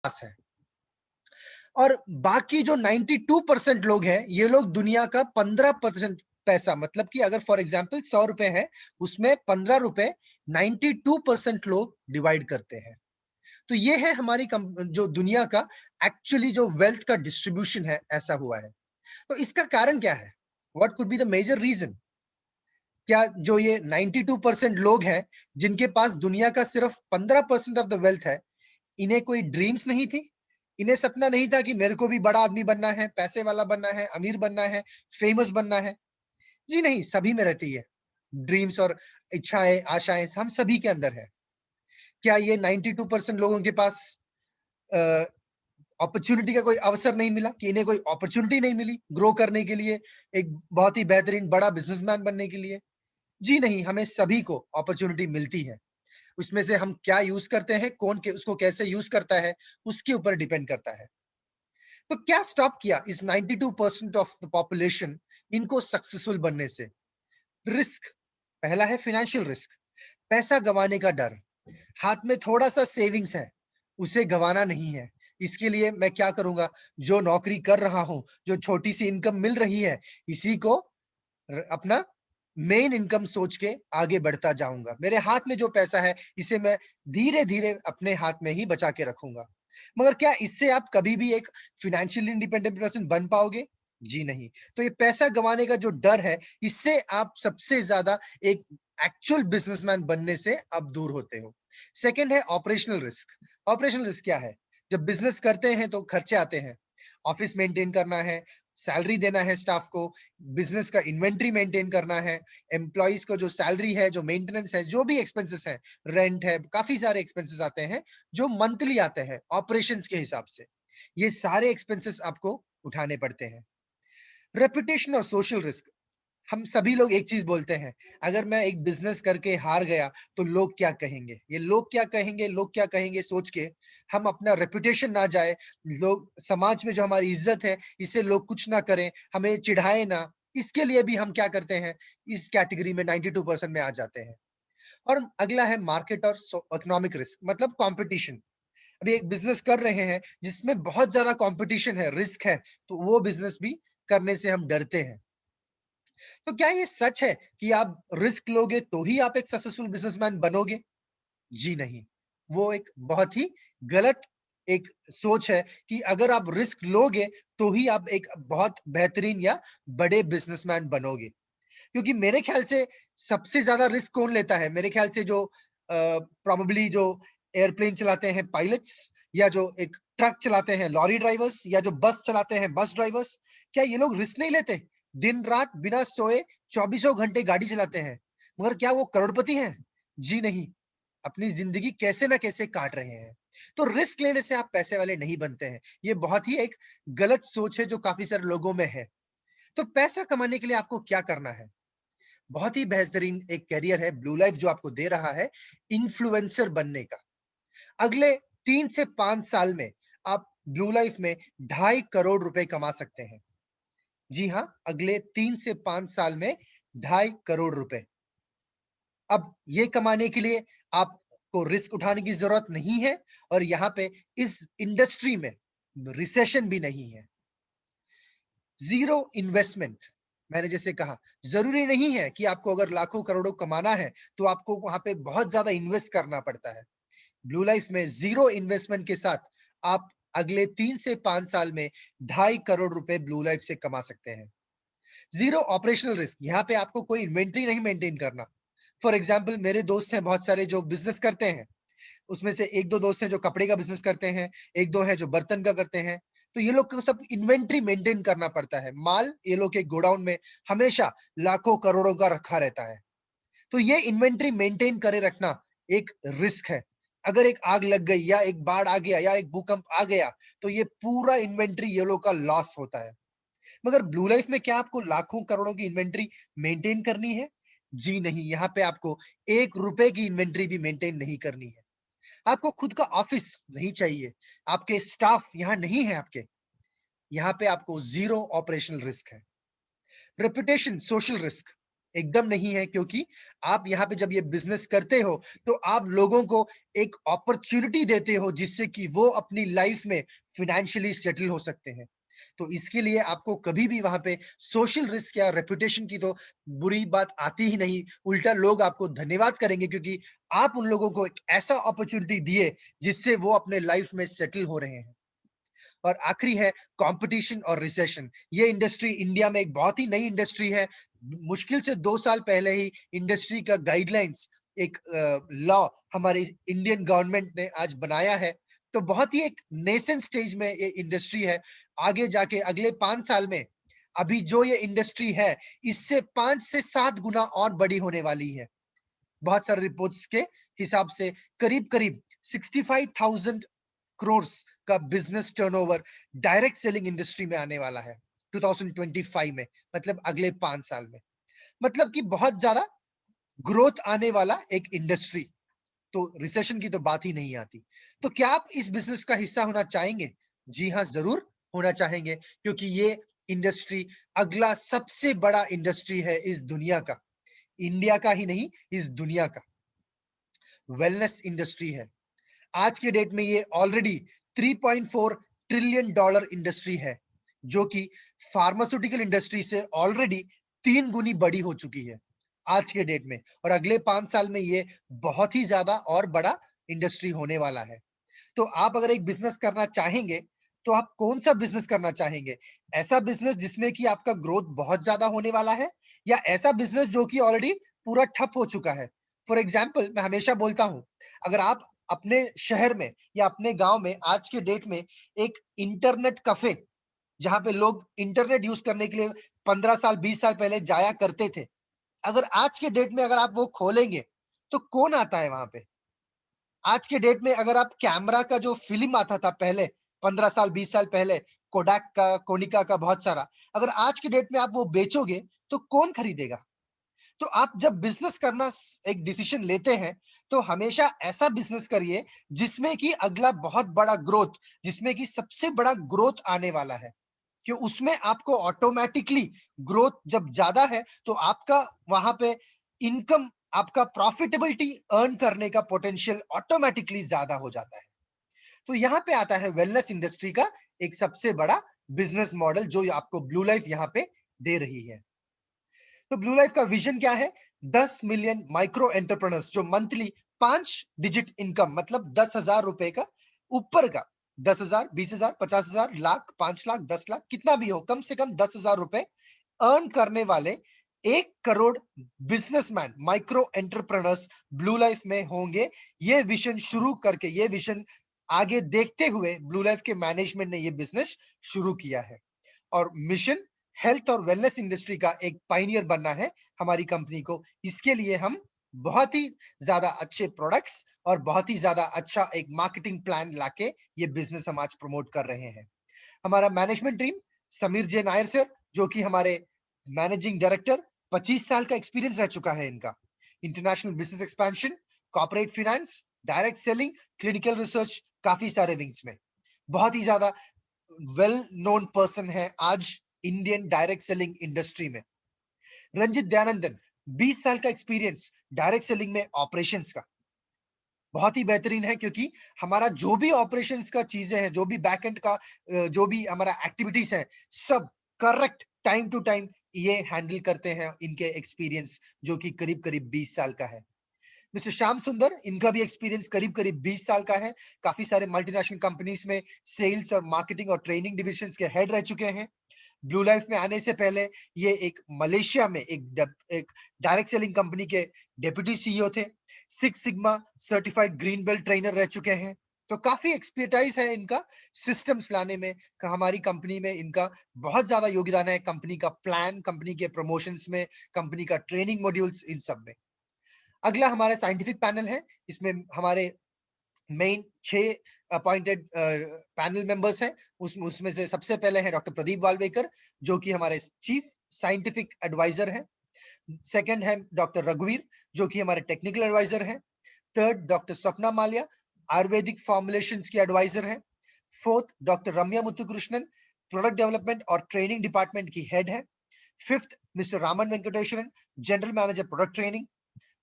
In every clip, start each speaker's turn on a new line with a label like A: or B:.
A: पास है। और बाकी जो 92% लोग हैं, ये लोग दुनिया का 15% पैसा, मतलब कि अगर फॉर एग्जाम्पल 100 रुपए है, उसमें 15 रुपए 92% लोग डिवाइड करते हैं। तो ये है हमारी जो दुनिया का एक्चुअली जो वेल्थ का डिस्ट्रीब्यूशन है, ऐसा हुआ है। तो इसका कारण क्या है? What could be the major reason? क्या जो ये 92% लोग हैं, जिनके पास दुनिया का सिर्फ 15% ऑफ द वेल्थ है, इन्हें कोई ड्रीम्स नहीं थी? इन्हें सपना नहीं था कि मेरे को भी बड़ा आदमी बनना है, पैसे वाला बनना है, अमीर बनना है, फेमस बनना है? जी नहीं, सभी में रहती है ड्रीम्स और इच्छाएं, आशाएं हम सभी के अंदर है। क्या ये 92% लोगों के पास अपॉर्चुनिटी का कोई अवसर नहीं मिला, कि इन्हें कोई अपॉर्चुनिटी नहीं मिली ग्रो करने के लिए, एक बहुत ही बेहतरीन बड़ा बिजनेसमैन बनने के लिए? जी नहीं, हमें सभी को अपॉर्चुनिटी मिलती है। उसमें से हम क्या यूज करते हैं, कौन के उसको कैसे यूज करता है, उसके ऊपर डिपेंड करता है। तो क्या स्टॉप किया इस 92% ऑफ द पॉपुलेशन इनको सक्सेसफुल बनने से? रिस्क। पहला है फाइनेंशियल रिस्क, पैसा गंवाने का डर। हाथ में थोड़ा सा सेविंग्स है, उसे गंवाना नहीं है। इसके लिए मैं क्या करूंगा? जो नौकरी कर रहा हूं, जो छोटी सी इनकम मिल रही है, इसी को अपना मेन इनकम सोच के आगे बढ़ता जाऊंगा। मेरे हाथ में जो पैसा है, इसे मैं धीरे धीरे अपने हाथ में ही बचा के रखूंगा। मगर क्या इससे आप कभी भी एक फाइनेंशियली इंडिपेंडेंट पर्सन बन पाओगे? जी नहीं। तो ये पैसा गंवाने का जो डर है, इससे आप सबसे ज्यादा एक एक्चुअल बिजनेसमैन बनने से आप दूर होते हो। सेकंड है ऑपरेशनल रिस्क। ऑपरेशनल रिस्क क्या है? जब बिजनेस करते हैं तो खर्चे आते हैं। ऑफिस मेंटेन करना है, सैलरी देना है स्टाफ को, बिजनेस का इन्वेंट्री मेंटेन करना है, एम्प्लॉइज को जो सैलरी है, जो मेंटेनेंस है, जो भी एक्सपेंसेस है, रेंट है, काफी सारे एक्सपेंसेस आते हैं जो मंथली आते हैं ऑपरेशंस के हिसाब से। ये सारे एक्सपेंसेस आपको उठाने पड़ते हैं। रेपुटेशन और सोशल रिस्क। हम सभी लोग एक चीज बोलते हैं, अगर मैं एक बिजनेस करके हार गया तो लोग क्या कहेंगे, ये लोग क्या कहेंगे, लोग क्या कहेंगे सोच के हम अपना रेपुटेशन ना जाए, लोग समाज में जो हमारी इज्जत है, इसे लोग कुछ ना करें, हमें चिढ़ाए ना, इसके लिए भी हम क्या करते हैं, इस कैटेगरी में 92% में आ जाते हैं। और अगला है मार्केट और इकोनॉमिक रिस्क, मतलब कंपटीशन। अभी एक बिजनेस कर रहे हैं जिसमें बहुत ज्यादा कंपटीशन है, रिस्क है, तो वो बिजनेस भी करने से हम डरते हैं। तो क्या ये सच है कि आप रिस्क लोगे तो ही आप एक सक्सेसफुल बिजनेसमैन बनोगे? जी नहीं। वो एक बहुत ही गलत एक सोच है कि अगर आप रिस्क लोगे तो ही आप एक बहुत बेहतरीन या बड़े बिजनेसमैन बनोगे। क्योंकि मेरे ख्याल से सबसे ज्यादा रिस्क कौन लेता है? मेरे ख्याल से जो प्रोबेबली जो एयरप्लेन चलाते हैं पायलट्स, या जो एक ट्रक चलाते हैं लॉरी ड्राइवर्स, या जो बस चलाते हैं बस ड्राइवर्स, क्या ये लोग रिस्क नहीं लेते? दिन रात बिना सोए चौबीसों घंटे गाड़ी चलाते हैं, मगर क्या वो करोड़पति हैं? जी नहीं। अपनी जिंदगी कैसे ना कैसे काट रहे हैं। तो रिस्क लेने से आप पैसे वाले नहीं बनते हैं। ये बहुत ही एक गलत सोच है जो काफी सारे लोगों में है। तो पैसा कमाने के लिए आपको क्या करना है? बहुत ही बेहतरीन एक करियर है ब्लू लाइफ जो आपको दे रहा है, इन्फ्लुएंसर बनने का। अगले 3 से 5 साल में आप ब्लू लाइफ में 2.5 करोड़ रुपए कमा सकते हैं। जी हाँ, अगले 3 से 5 साल में 2.5 करोड़ रुपए। अब ये कमाने के लिए आपको रिस्क उठाने की जरूरत नहीं है, और यहाँ पे इस इंडस्ट्री में रिसेशन भी नहीं है। Zero investment. मैंने जैसे कहा, जरूरी नहीं है कि आपको अगर लाखों करोड़ों कमाना है तो आपको वहां पे बहुत ज्यादा इन्वेस्ट करना पड़ता है। ब्लू लाइफ में जीरो इन्वेस्टमेंट के साथ आप अगले 3 से 5 साल में 2.5 करोड़ रुपए ब्लू लाइफ से कमा सकते हैं। Zero operational risk. यहाँ पे आपको कोई इन्वेंट्री नहीं मेंटेन करना। फॉर एग्जाम्पल, मेरे दोस्त हैं बहुत सारे जो बिजनेस करते हैं, उसमें से एक दो दोस्त हैं जो कपड़े का बिजनेस करते हैं, एक दो हैं जो बर्तन का करते हैं। तो ये लोग को सब इन्वेंट्री मेंटेन करना पड़ता है, माल ये लोग के गोडाउन में हमेशा लाखों करोड़ों का रखा रहता है। तो ये इन्वेंट्री मेंटेन करे रखना एक रिस्क है। अगर एक आग लग गई, या एक बाढ़ आ गया, या एक भूकंप आ गया, तो ये पूरा इन्वेंट्री ये लोग का लॉस होता है। मगर ब्लू लाइफ में क्या आपको लाखों करोड़ों की इन्वेंट्री मेंटेन करनी है? जी नहीं। यहाँ पे आपको 1 रुपए की इन्वेंट्री भी मेंटेन नहीं करनी है। आपको खुद का ऑफिस नहीं चाहिए, आपके स्टाफ यहाँ नहीं है आपके। यहाँ पे आपको जीरो ऑपरेशनल रिस्क है। Reputation, social risk. एकदम नहीं है, क्योंकि आप यहाँ पे जब ये बिजनेस करते हो तो आप लोगों को एक अपॉर्चुनिटी देते हो जिससे कि वो अपनी लाइफ में फाइनेंशियली सेटल हो सकते हैं। तो इसके लिए आपको कभी भी वहां पे सोशल रिस्क या रेपुटेशन की तो बुरी बात आती ही नहीं, उल्टा लोग आपको धन्यवाद करेंगे क्योंकि आप उन लोगों को एक ऐसा अपॉर्चुनिटी दिए जिससे वो अपने लाइफ में सेटल हो रहे हैं। और आखिरी है कंपटीशन और रिसेशन। ये इंडस्ट्री इंडिया में एक बहुत ही नई इंडस्ट्री है। मुश्किल से 2 साल पहले ही इंडस्ट्री का गाइडलाइंस, एक लॉ हमारी इंडियन गवर्नमेंट ने आज बनाया है। तो बहुत ही एक नेसेंट स्टेज में ये इंडस्ट्री है। आगे जाके अगले 5 साल में अभी जो ये इंडस्ट्री है, इससे 5 से 7 गुना और बड़ी होने वाली है। बहुत सारे रिपोर्ट्स के हिसाब से करीब करीब 65,000 करोड़ का business turnover direct selling industry में आने वाला है 2025 में, मतलब अगले 5 साल में। मतलब कि बहुत ज्यादा ग्रोथ आने वाला एक इंडस्ट्री। तो रिसेशन की तो बात ही नहीं आती। तो क्या आप इस बिजनेस का हिस्सा होना चाहेंगे? जी हाँ, जरूर होना चाहेंगे, क्योंकि ये इंडस्ट्री अगला सबसे बड़ा इंडस्ट्री है इस दुनिया का। इंडिया का ही नहीं, इस दुनिया का वेलनेस इंडस्ट्री है। आज के डेट में ये ऑलरेडी 3.4 ट्रिलियन डॉलर इंडस्ट्री है, जो कि फार्मास्यूटिकल इंडस्ट्री से ऑलरेडी 3 गुनी बड़ी हो चुकी है आज के डेट में। और अगले 5 साल में ये बहुत ही ज्यादा और बड़ा इंडस्ट्री होने वाला है। तो आप अगर एक बिजनेस करना चाहेंगे, तो आप कौन सा बिजनेस करना चाहेंगे? ऐसा बिजनेस जिसमें कि आपका ग्रोथ बहुत ज्यादा होने वाला है, या ऐसा बिजनेस जो कि ऑलरेडी पूरा ठप हो चुका है? फॉर एग्जाम्पल, मैं हमेशा बोलता हूं, अगर आप अपने शहर में या अपने गांव में आज के डेट में एक इंटरनेट कैफे, जहां पे लोग इंटरनेट यूज करने के लिए 15 साल 20 साल पहले जाया करते थे, अगर आज के डेट में अगर आप वो खोलेंगे, तो कौन आता है वहां पे? आज के डेट में अगर आप कैमरा का जो फिल्म आता था पहले, 15 साल 20 साल पहले, कोडैक का, कोनिका का, बहुत सारा, अगर आज के डेट में आप वो बेचोगे, तो कौन खरीदेगा? तो आप जब बिजनेस करना एक डिसीजन लेते हैं, तो हमेशा ऐसा बिजनेस करिए जिसमें कि अगला बहुत बड़ा ग्रोथ, जिसमें कि सबसे बड़ा ग्रोथ आने वाला है। कि उसमें आपको ऑटोमेटिकली ग्रोथ जब ज्यादा है, तो आपका वहां पे इनकम, आपका प्रॉफिटेबिलिटी अर्न करने का पोटेंशियल ऑटोमेटिकली ज्यादा हो जाता है। तो यहाँ पे आता है वेलनेस इंडस्ट्री का एक सबसे बड़ा बिजनेस मॉडल, जो आपको ब्लू लाइफ यहाँ पे दे रही है। तो ब्लू लाइफ का विजन क्या है? 10 मिलियन माइक्रो एंटरप्रेन्योर्स जो मंथली 5 डिजिट इनकम, मतलब 10,000 रुपए का ऊपर का, 10,000, 20,000, 50,000, लाख, 5 लाख, 10 लाख, कितना भी हो, कम से कम 10,000 रुपए अर्न करने वाले 1 crore businessman, micro entrepreneurs blue life में होंगे। ये विजन शुरू करके, ये विजन आगे देखते हुए ब्लू लाइफ के मैनेजमेंट ने ये बिजनेस शुरू किया है। और मिशन हेल्थ और वेलनेस इंडस्ट्री का एक पाइनियर बनना है हमारी कंपनी को। इसके लिए हम बहुत ही ज्यादा अच्छे प्रोडक्ट्स और बहुत ही ज्यादा अच्छा एक मार्केटिंग प्लान लाके ये बिजनेस हम आज प्रमोट कर रहे हैं। हमारा मैनेजमेंट टीम, समीर जे नायर सर, जो कि हमारे मैनेजिंग डायरेक्टर, 25 साल का एक्सपीरियंस रह चुका है इनका। International business expansion, corporate finance, direct selling, clinical research, काफी सारे विंग्स में बहुत ही ज्यादा वेल नोन पर्सन है आज इंडियन डायरेक्ट सेलिंग इंडस्ट्री में। रंजित दयानंदन, 20 साल का एक्सपीरियंस डायरेक्ट सेलिंग में ऑपरेशंस का, बहुत ही बेहतरीन है, क्योंकि हमारा जो भी ऑपरेशंस का चीजें हैं, जो भी बैक एंड का जो भी हमारा एक्टिविटीज है, सब करेक्ट टाइम टू टाइम ये हैंडल करते हैं इनके एक्सपीरियंस, जो कि करीब करीब 20 साल का है। मिस्टर श्याम सुंदर, इनका भी एक्सपीरियंस करीब करीब 20 साल का है। काफी सारे मल्टीनेशनल कंपनीज में सेल्स और मार्केटिंग और ट्रेनिंग डिविजन्स के हेड रह चुके हैं। ब्लू लाइफ में आने से पहले ये एक मलेशिया में एक डायरेक्ट सेलिंग कंपनी के डेप्यूटी सीईओ थे। 6 sigma certified green belt trainer रह चुके हैं। तो काफी एक्सपर्टाइज है इनका सिस्टम्स लाने में। हमारी कंपनी में इनका बहुत ज्यादा योगदान है, कंपनी का प्लान, कंपनी के प्रमोशंस में, कंपनी का ट्रेनिंग मॉड्यूल्स, इन सब में। अगला हमारा साइंटिफिक पैनल है। इसमें हमारे मेन 6 अपॉइंटेड पैनल मेंबर्स हैं। उसमें से सबसे पहले है डॉक्टर प्रदीप वालवेकर, जो कि हमारे चीफ साइंटिफिक एडवाइजर हैं। सेकंड है डॉक्टर रघुवीर, जो कि हमारे टेक्निकल एडवाइजर हैं। Third, doctor Sapna Malia, Ayurvedic formulations की एडवाइजर हैं। Fourth, doctor Ramya Muthukrishnan, product development और ट्रेनिंग डिपार्टमेंट की हेड है। 5th mister Raman Venkateswaran, general manager product training,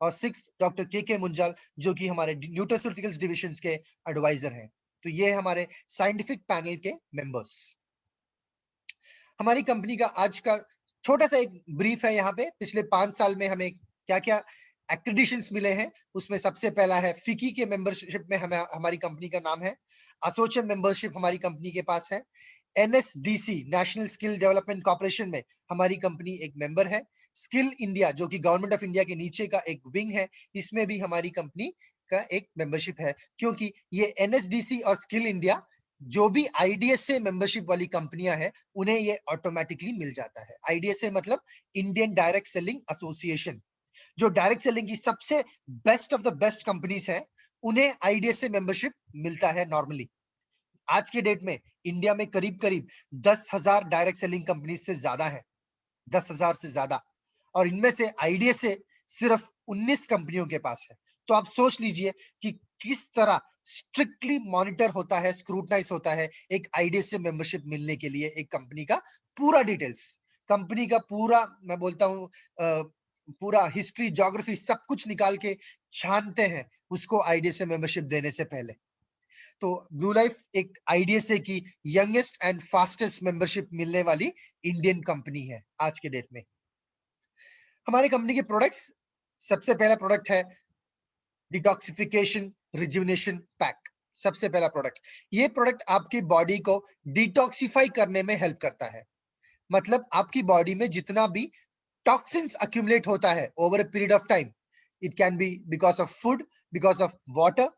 A: और 6th डॉक्टर के मुंजाल, जो कि हमारे न्यूट्रास्यूटिकल्स डिविजन के एडवाइजर हैं। तो ये हमारे साइंटिफिक पैनल के मेंबर्स। हमारी कंपनी का आज का छोटा सा एक ब्रीफ है यहाँ पे। पिछले 5 साल में हमें क्या क्या एक्रेडिशंस मिले हैं, उसमें सबसे पहला है फिकी के मेंबरशिप में हमें हमारी कंपनी का नाम है। एसोसिएट मेंबरशिप हमारी कंपनी के पास है। NSDC national skill development corporation में हमारी कंपनी एक मेंबर है। स्किल इंडिया, जो कि गवर्नमेंट ऑफ इंडिया के नीचे का एक विंग है, इसमें भी हमारी कंपनी का एक मेंबरशिप है। क्योंकि ये एनएसडीसी और स्किल इंडिया, जो भी आईडीएसए मेंबरशिप वाली कंपनियां हैं, उन्हें ये ऑटोमेटिकली मिल जाता है। आईडीएसए मतलब इंडियन डायरेक्ट सेलिंग एसोसिएशन। जो डायरेक्ट सेलिंग की सबसे best of the best companies है, उन्हें आईडीएसए मेंबरशिप मिलता है नॉर्मली। आज के डेट में इंडिया में करीब करीब 10,000 डायरेक्ट सेलिंग कंपनी से ज्यादा है, 10,000 से ज्यादा, और इनमें से आईडीएसए सिर्फ 19 कंपनियों के पास है। तो आप सोच लीजिए कि किस तरह स्ट्रिक्टली मॉनिटर होता है, स्क्रूटनाइज होता है एक आईडीएसए मेंबरशिप मिलने के लिए। एक कंपनी का पूरा डिटेल्स, कंपनी का पूरा, मैं बोलता हूं पूरा हिस्ट्री, ज्योग्राफी, सब कुछ निकाल के छानते हैं उसको आईडीएसए मेंबरशिप देने से पहले। तो ब्लू लाइफ एक आईडीएसए की यंगेस्ट एंड फास्टेस्ट मेंबरशिप मिलने वाली इंडियन कंपनी है आज के डेट में। हमारे कंपनी के प्रोडक्ट्स, सबसे पहला प्रोडक्ट है डिटॉक्सिफिकेशन रिजुविनेशन पैक। सबसे पहला प्रोडक्ट, ये प्रोडक्ट आपकी बॉडी को डिटॉक्सिफाई करने में हेल्प करता है। मतलब आपकी बॉडी में जितना भी टॉक्सिन्स अक्यूमुलेट होता है over a period of time, it can be because of food, because of water,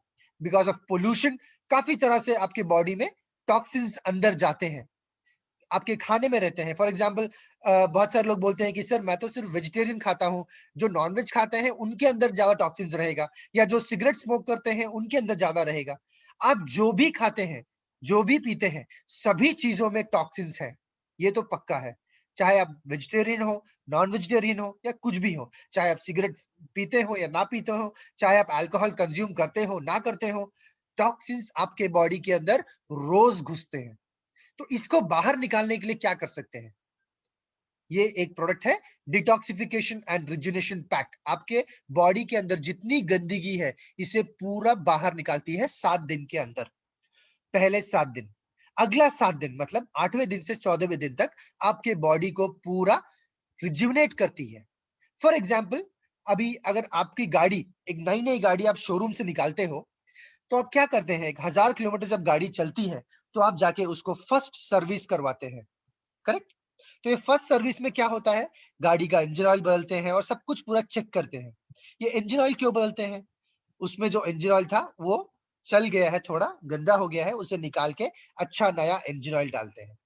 A: because of pollution, काफी तरह से आपके बॉडी में टॉक्सिन्स अंदर जाते हैं, आपके खाने में रहते हैं। फॉर एग्जाम्पल, बहुत सारे लोग बोलते हैं कि सर मैं तो सिर्फ वेजिटेरियन खाता हूँ, जो नॉनवेज खाते हैं उनके अंदर ज्यादा टॉक्सिन्स रहेगा, या जो सिगरेट स्मोक करते हैं उनके अंदर ज्यादा रहेगा। आप जो भी खाते हैं, जो भी पीते हैं, सभी चीजों में टॉक्सिन्स है, ये तो पक्का है। चाहे आप वेजिटेरियन हो, नॉन वेजिटेरियन हो, या कुछ भी हो, चाहे आप सिगरेट पीते हो या ना पीते हो, चाहे आप अल्कोहल कंज्यूम करते हो ना करते हो, टॉक्सिन्स आपके बॉडी के अंदर रोज घुसते हैं। तो इसको बाहर निकालने के लिए क्या कर सकते हैं? ये एक प्रोडक्ट है डिटॉक्सिफिकेशन एंड रिजुनेशन पैक। आपके बॉडी के अंदर जितनी गंदगी है, इसे पूरा बाहर निकालती है 7 दिन के अंदर। पहले 7 दिन, अगला 7 दिन मतलब 8वें दिन से 14वें दिन तक आपके बॉडी को पूरा रिजुनेट करती है। फॉर एग्जाम्पल, अभी अगर आपकी गाड़ी, एक नई नई गाड़ी आप शोरूम से निकालते हो, तो आप क्या करते हैं? 1000 किलोमीटर जब गाड़ी चलती है, तो आप जाके उसको फर्स्ट सर्विस करवाते हैं, करेक्ट? तो ये फर्स्ट सर्विस में क्या होता है? गाड़ी का इंजन ऑयल बदलते हैं और सब कुछ पूरा चेक करते हैं। ये इंजन ऑयल क्यों बदलते हैं? उसमें जो इंजन ऑयल था वो चल गया है, थोड़ा गंदा हो गया है, उसे निकाल के अच्छा नया इंजन ऑयल डालते हैं।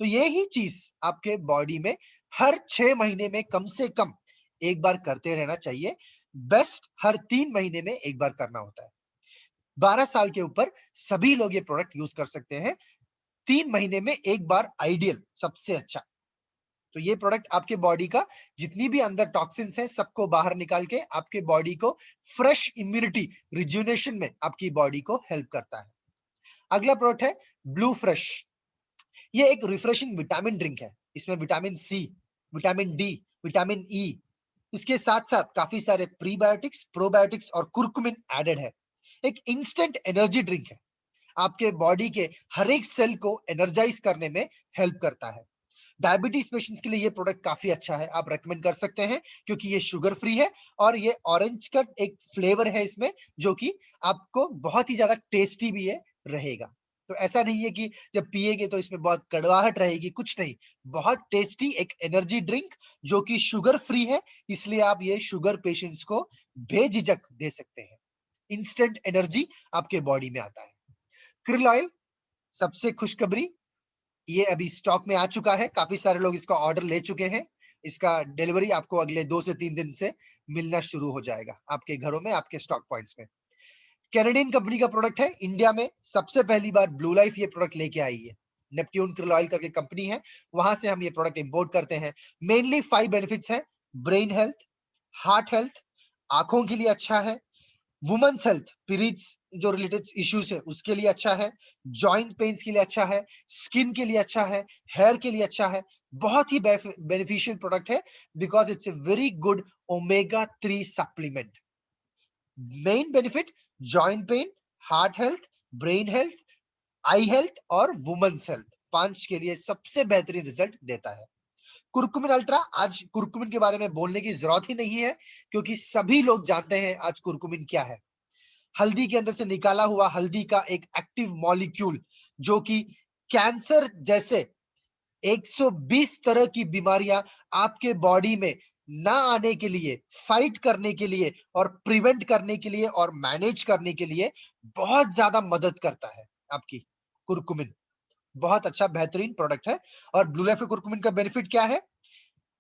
A: तो ये ही चीज आपके बॉडी में हर 6 महीने में कम से कम एक बार करते रहना चाहिए। बेस्ट हर 3 महीने में एक बार करना होता है। 12 साल के ऊपर सभी लोग ये प्रोडक्ट यूज कर सकते हैं। 3 महीने में एक बार आइडियल, सबसे अच्छा। तो ये प्रोडक्ट आपके बॉडी का जितनी भी अंदर टॉक्सिन्स हैं, सबको बाहर निकाल के आपके बॉडी को फ्रेश इम्यूनिटी रिजुनेशन में आपकी बॉडी को हेल्प करता है। अगला प्रोडक्ट है ब्लू फ्रेश। ये एक रिफ्रेशिंग विटामिन ड्रिंक है। इसमें vitamin C, vitamin D, vitamin E, इसके साथ साथ काफी सारे प्रीबायोटिक्स, प्रोबायोटिक्स और कुर्कुमिन एडेड है। एक इंस्टेंट एनर्जी ड्रिंक है, आपके बॉडी के हर एक सेल को एनर्जाइज करने में हेल्प करता है। डायबिटीज पेशेंट्स के लिए ये प्रोडक्ट काफी अच्छा है, आप रेकमेंड कर सकते हैं, क्योंकि ये शुगर फ्री है और ये ऑरेंज का एक फ्लेवर है इसमें, जो कि आपको बहुत ही ज्यादा टेस्टी भी है रहेगा। तो ऐसा नहीं है कि जब पिएगे तो इसमें बहुत कड़वाहट रहेगी, कुछ नहीं। बहुत टेस्टी एक एनर्जी ड्रिंक जो कि शुगर फ्री है, इसलिए आप ये शुगर पेशेंट्स को बेझिझक दे सकते हैं। इंस्टेंट एनर्जी आपके बॉडी में आता है। क्रिल ऑयल, सबसे खुशखबरी, ये अभी स्टॉक में आ चुका है। काफी सारे लोग इसका ऑर्डर ले चुके हैं। इसका डिलीवरी आपको अगले 2 से 3 दिन से मिलना शुरू हो जाएगा आपके घरों में, आपके स्टॉक पॉइंट्स में। कैनेडियन कंपनी का प्रोडक्ट है। इंडिया में सबसे पहली बार ब्लू लाइफ ये प्रोडक्ट लेके आई है। नेपट्यून क्रिल ऑयल करके कंपनी है, वहां से हम ये प्रोडक्ट इंपोर्ट करते हैं। मेनली 5 बेनिफिट्स हैं: ब्रेन हेल्थ, हार्ट हेल्थ, आंखों के लिए अच्छा है, वुमेन्स हेल्थ, पीरियड्स जो रिलेटेड इश्यूज है उसके लिए अच्छा है, जॉइंट पेन्स के लिए अच्छा है, स्किन के लिए अच्छा है, हेयर के लिए अच्छा है। बहुत ही बेनिफिशियल प्रोडक्ट है because it's a very good omega 3 supplement. Main benefit joint pain, heart health, brain health, I health और वुमेन्स हेल्थ, पांच के लिए सबसे बेहतरीन रिजल्ट देता है कुरकुमिन अल्ट्रा। आज कुरकुमिन के बारे में बोलने की जरूरत ही नहीं है क्योंकि सभी लोग जानते हैं आज कुरकुमिन क्या है। हल्दी के अंदर से निकाला हुआ हल्दी का एक एक्टिव मॉलिक्यूल जो कि कैंसर जैसे 120 तरह की बीमारियां आपके बॉडी में ना आने के लिए, फाइट करने के लिए और प्रिवेंट करने के लिए और मैनेज करने के लिए बहुत ज्यादा मदद करता है आपकी कुरकुमिन। बहुत अच्छा बेहतरीन प्रोडक्ट है। और ब्लू लाइफ कुरकुमिन का बेनिफिट क्या है?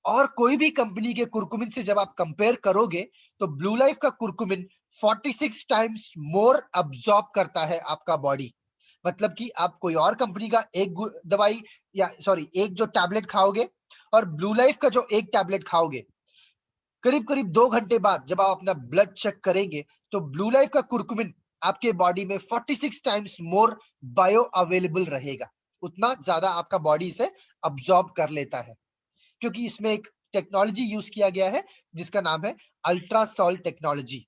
A: और कोई भी कंपनी के कुरकुमिन से जब आप कंपेयर करोगे तो ब्लू लाइफ का कुरकुमिन 46 टाइम्स मोर अब्सॉर्ब करता है आपका बॉडी। मतलब कि आप कोई और कंपनी का एक दवाई या सॉरी एक जो टैबलेट खाओगे और ब्लू लाइफ का जो एक टैबलेट खाओगे, करीब करीब 2 घंटे बाद जब आप अपना ब्लड चेक करेंगे तो ब्लू लाइफ का कुरकुमिन आपके बॉडी में 46 टाइम्स मोर बायो अवेलेबल रहेगा। उतना ज्यादा आपका बॉडी इसे अब्सॉर्ब कर लेता है क्योंकि इसमें एक टेक्नोलॉजी यूज किया गया है जिसका नाम है अल्ट्रासॉल टेक्नोलॉजी।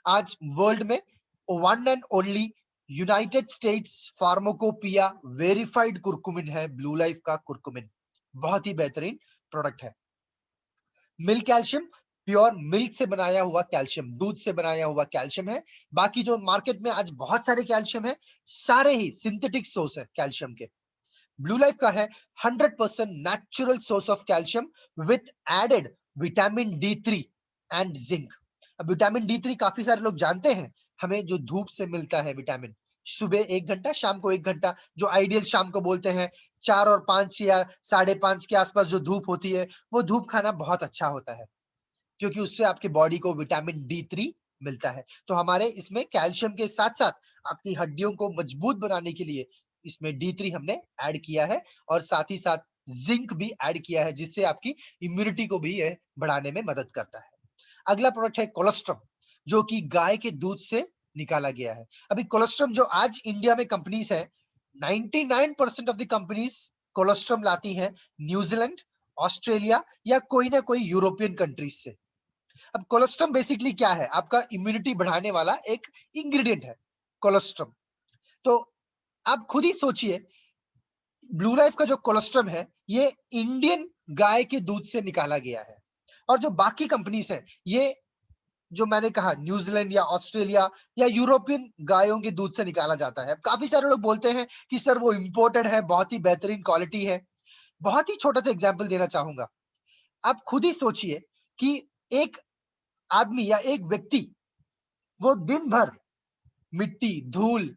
A: आज वर्ल्ड में one and only United states pharmacopoeia verified curcumin है ब्लू लाइफ का कुरकुमिन। बहुत ही बेहतरीन प्रोडक्ट है। मिल्क कैल्शियम, प्योर मिल्क से बनाया हुआ कैल्शियम, दूध से बनाया हुआ कैल्शियम है। बाकी जो मार्केट में आज बहुत सारे कैल्शियम है, सारे ही सिंथेटिक सोर्स है कैल्शियम के। ब्लू लाइफ का है 100% natural source of calcium with added vitamin D3 and zinc. अब विटामिन D3 काफी सारे लोग जानते हैं, हमें जो धूप से मिलता है विटामिन, सुबह 1 घंटा शाम को 1 घंटा, जो आइडियल शाम को बोलते हैं 4 और 5 या 5:30 के आसपास जो धूप होती है वो धूप खाना बहुत अच्छा होता है क्योंकि उससे आपके बॉडी को विटामिन D3 मिलता है। तो हमारे इसमें कैल्शियम के साथ साथ आपकी हड्डियों को मजबूत बनाने के लिए इसमें D3 हमने ऐड किया है और साथ ही साथ जिंक भी ऐड किया है जिससे आपकी इम्यूनिटी को भी यह बढ़ाने में मदद करता है। अगला प्रोडक्ट है कोलेस्ट्रम जो कि गाय के दूध से निकाला गया है। अभी कोलेस्ट्रम जो आज इंडिया में कंपनीज है, 99% ऑफ द कंपनीज कोलेस्ट्रम लाती हैं न्यूजीलैंड, ऑस्ट्रेलिया या कोई ना कोई यूरोपियन कंट्रीज से। अब कोलेस्ट्रम बेसिकली क्या है? आपका इम्यूनिटी बढ़ाने वाला एक इंग्रेडिएंट है कोलेस्ट्रम। तो आप खुद ही सोचिए, ब्लू लाइफ का जो कोलेस्ट्रम है ये इंडियन गाय के दूध से निकाला गया है। और जो बाकी कंपनीज है ये जो मैंने कहा न्यूजीलैंड या ऑस्ट्रेलिया या यूरोपियन गायों के दूध से निकाला जाता है। काफी सारे लोग बोलते हैं कि सर वो इंपोर्टेड है, बहुत ही बेहतरीन क्वालिटी है। बहुत ही छोटा सा एग्जांपल देना चाहूंगा। आप खुद ही सोचिए कि एक आदमी या एक व्यक्ति वो दिन भर मिट्टी, धूल,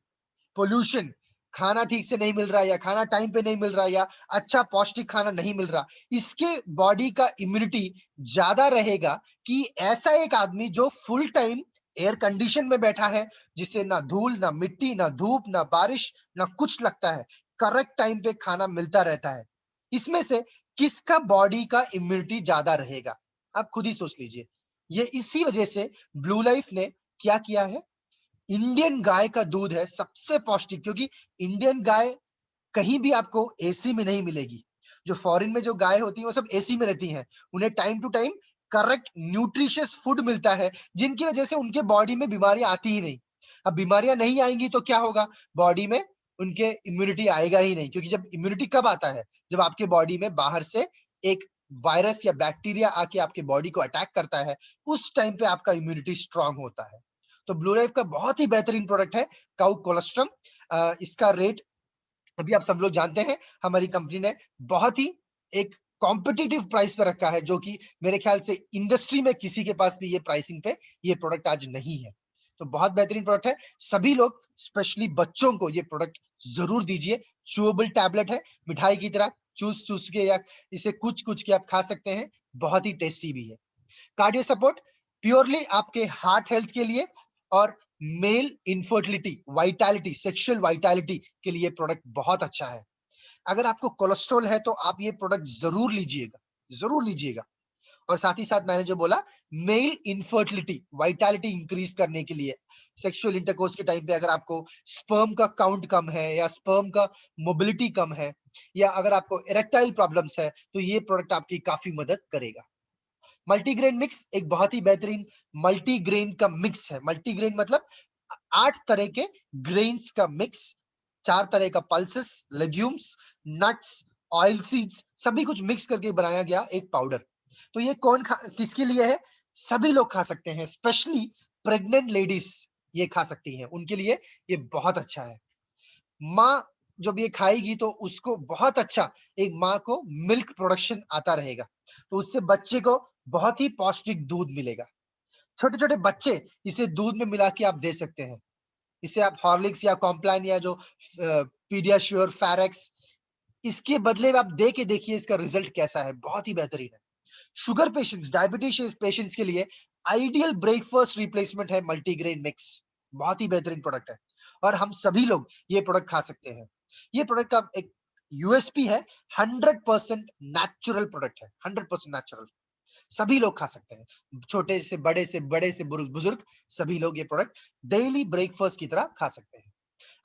A: पोल्यूशन, खाना ठीक से नहीं मिल रहा या खाना टाइम पे नहीं मिल रहा या अच्छा पौष्टिक खाना नहीं मिल रहा, इसके बॉडी का इम्यूनिटी ज्यादा रहेगा कि ऐसा एक आदमी जो फुल टाइम एयर कंडीशन में बैठा है, जिससे ना धूल, ना मिट्टी, ना धूप, ना बारिश, ना कुछ लगता है, करेक्ट टाइम पे खाना मिलता रहता है। इसमें से किसका बॉडी का इम्यूनिटी ज्यादा रहेगा? आप खुद ही सोच लीजिए। ये इसी वजह से ब्लू लाइफ ने क्या किया है, इंडियन गाय का दूध है सबसे पौष्टिक, क्योंकि इंडियन गाय कहीं भी आपको एसी में नहीं मिलेगी। जो फॉरेन में जो गाय होती है वो सब एसी में रहती हैं, उन्हें time to time correct nutritious food मिलता है जिनकी वजह से उनके बॉडी में बीमारियां आती ही नहीं। अब बीमारियां नहीं आएंगी तो क्या होगा? बॉडी में उनके इम्यूनिटी आएगा ही नहीं, क्योंकि जब इम्यूनिटी कब आता है? जब आपके बॉडी में बाहर से एक वायरस या बैक्टीरिया आके आपके बॉडी को अटैक करता है, उस टाइम पे आपका इम्यूनिटी स्ट्रांग होता है। तो ब्लू लाइफ का बहुत ही बेहतरीन प्रोडक्ट है काउ कोलेस्ट्रम। इसका रेट अभी आप सब लोग जानते हैं, हमारी कंपनी ने बहुत ही एक कॉम्पिटिटिव प्राइस पे रखा है जो कि मेरे ख्याल से इंडस्ट्री में किसी के पास भी ये प्राइसिंग पे ये प्रोडक्ट आज नहीं है। तो बहुत बेहतरीन प्रोडक्ट है। सभी लोग स्पेशली बच्चों को ये प्रोडक्ट जरूर दीजिए। चूएबल टैबलेट है, मिठाई की तरह चूस चूस के या इसे कुछ कुछ के आप खा सकते हैं। बहुत ही टेस्टी भी है। कार्डियो सपोर्ट प्योरली आपके हार्ट हेल्थ के लिए और male infertility, vitality, sexual vitality के लिए प्रोडक्ट बहुत अच्छा है। अगर आपको कोलेस्ट्रॉल है तो आप ये प्रोडक्ट जरूर लीजिएगा, जरूर लीजिएगा। और साथ ही साथ मैंने जो बोला मेल इनफर्टिलिटी वाइटैलिटी इंक्रीज करने के लिए, सेक्सुअल इंटरकोर्स के टाइम पे अगर आपको स्पर्म का काउंट कम है या स्पर्म का मोबिलिटी कम है या अगर आपको इरेक्टाइल प्रॉब्लम्स है तो ये प्रोडक्ट आपकी काफी मदद करेगा। मल्टीग्रेन मिक्स एक बहुत ही बेहतरीन मल्टीग्रेन का मिक्स है। मल्टीग्रेन मतलब 8 तरह के ग्रेन्स का मिक्स, 4 तरह का pulses, legumes, nuts, oil seeds सभी कुछ मिक्स करके बनाया गया एक पाउडर। तो ये किसके लिए है? सभी लोग खा सकते हैं, स्पेशली प्रेग्नेंट लेडीज ये खा सकती हैं, उनके लिए ये बहुत अच्छा है। माँ जब ये खाएगी तो उसको बहुत अच्छा एक माँ को मिल्क प्रोडक्शन आता रहेगा, तो उससे बच्चे को बहुत ही पौष्टिक दूध मिलेगा। छोटे छोटे बच्चे इसे दूध में मिला के आप दे सकते हैं। इसे आप हॉर्लिक्स या कॉम्प्लान या जो पीडियाश्योर फैरेक्स, इसके बदले में आप दे के देखिए इसका रिजल्ट कैसा है, बहुत ही बेहतरीन है। शुगर पेशेंट्स, डायबिटीज पेशेंट्स के लिए आइडियल ब्रेकफास्ट रिप्लेसमेंट है मल्टीग्रेन मिक्स, बहुत ही बेहतरीन प्रोडक्ट है और हम सभी लोग ये प्रोडक्ट खा सकते हैं। ये प्रोडक्ट का एक यूएसपी है, 100% नेचुरल प्रोडक्ट है, 100% नेचुरल, सभी लोग खा सकते हैं, छोटे से बड़े से बुजुर्ग सभी लोग ये प्रोडक्ट डेली ब्रेकफास्ट की तरह खा सकते हैं।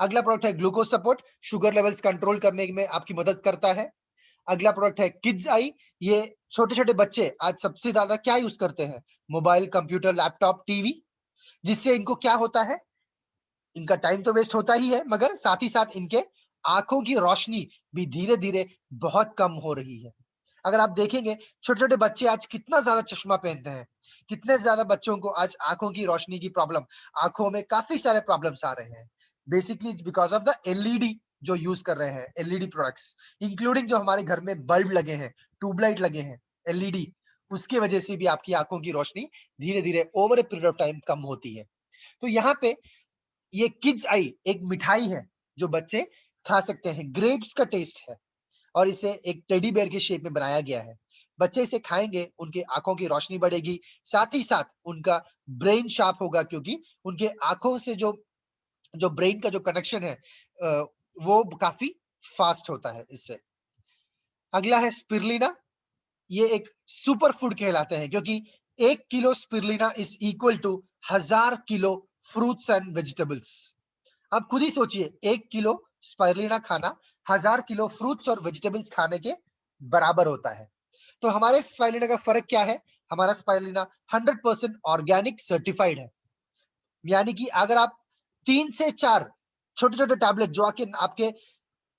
A: अगला प्रोडक्ट है glucose support, sugar levels control करने में आपकी मदद करता है। अगला प्रोडक्ट है किड्स आई, ये छोटे छोटे बच्चे आज सबसे ज्यादा क्या यूज करते हैं? मोबाइल, कंप्यूटर, लैपटॉप, टीवी, जिससे इनको क्या होता है? इनका टाइम तो वेस्ट होता ही है मगर साथ ही साथ इनके आंखों की रोशनी भी धीरे धीरे बहुत कम हो रही है। अगर आप देखेंगे छोटे छोटे बच्चे आज कितना ज्यादा चश्मा पहनते हैं, कितने ज्यादा बच्चों को आज आंखों की रोशनी की प्रॉब्लम, आंखों में काफी सारे प्रॉब्लम्स आ रहे हैं। Basically it's because of the LED जो यूज कर रहे हैं, एलईडी प्रोडक्ट्स, इंक्लूडिंग जो हमारे घर में बल्ब लगे हैं, ट्यूबलाइट लगे हैं, एलईडी, उसके वजह से भी आपकी आंखों की रोशनी धीरे धीरे over a period of time कम होती है। तो यहाँ पे ये किड्स आई एक मिठाई है जो बच्चे खा सकते हैं, ग्रेप्स का टेस्ट है और इसे एक टेडी बेयर के शेप में बनाया गया है। बच्चे इसे खाएंगे, उनकी आंखों की रोशनी बढ़ेगी, साथ ही साथ उनका ब्रेन शार्प होगा क्योंकि उनके आंखों से जो जो ब्रेन का जो कनेक्शन है वो काफी फास्ट होता है इससे। अगला है स्पिरुलिना, ये एक सुपर फूड कहलाते हैं क्योंकि 1 kilo spirulina is equal to 1000 kilo fruits and vegetables. आप खुद ही सोचिए, 1 किलो स्पाइरुलिना खाना 1000 किलो फ्रूट्स और वेजिटेबल्स खाने के बराबर होता है। तो हमारे स्पाइरुलिना का फर्क क्या है? हमारा स्पाइरुलिना 100% ऑर्गेनिक सर्टिफाइड है, यानी कि अगर आप 3 से 4 छोटे छोटे टैबलेट जो आके आपके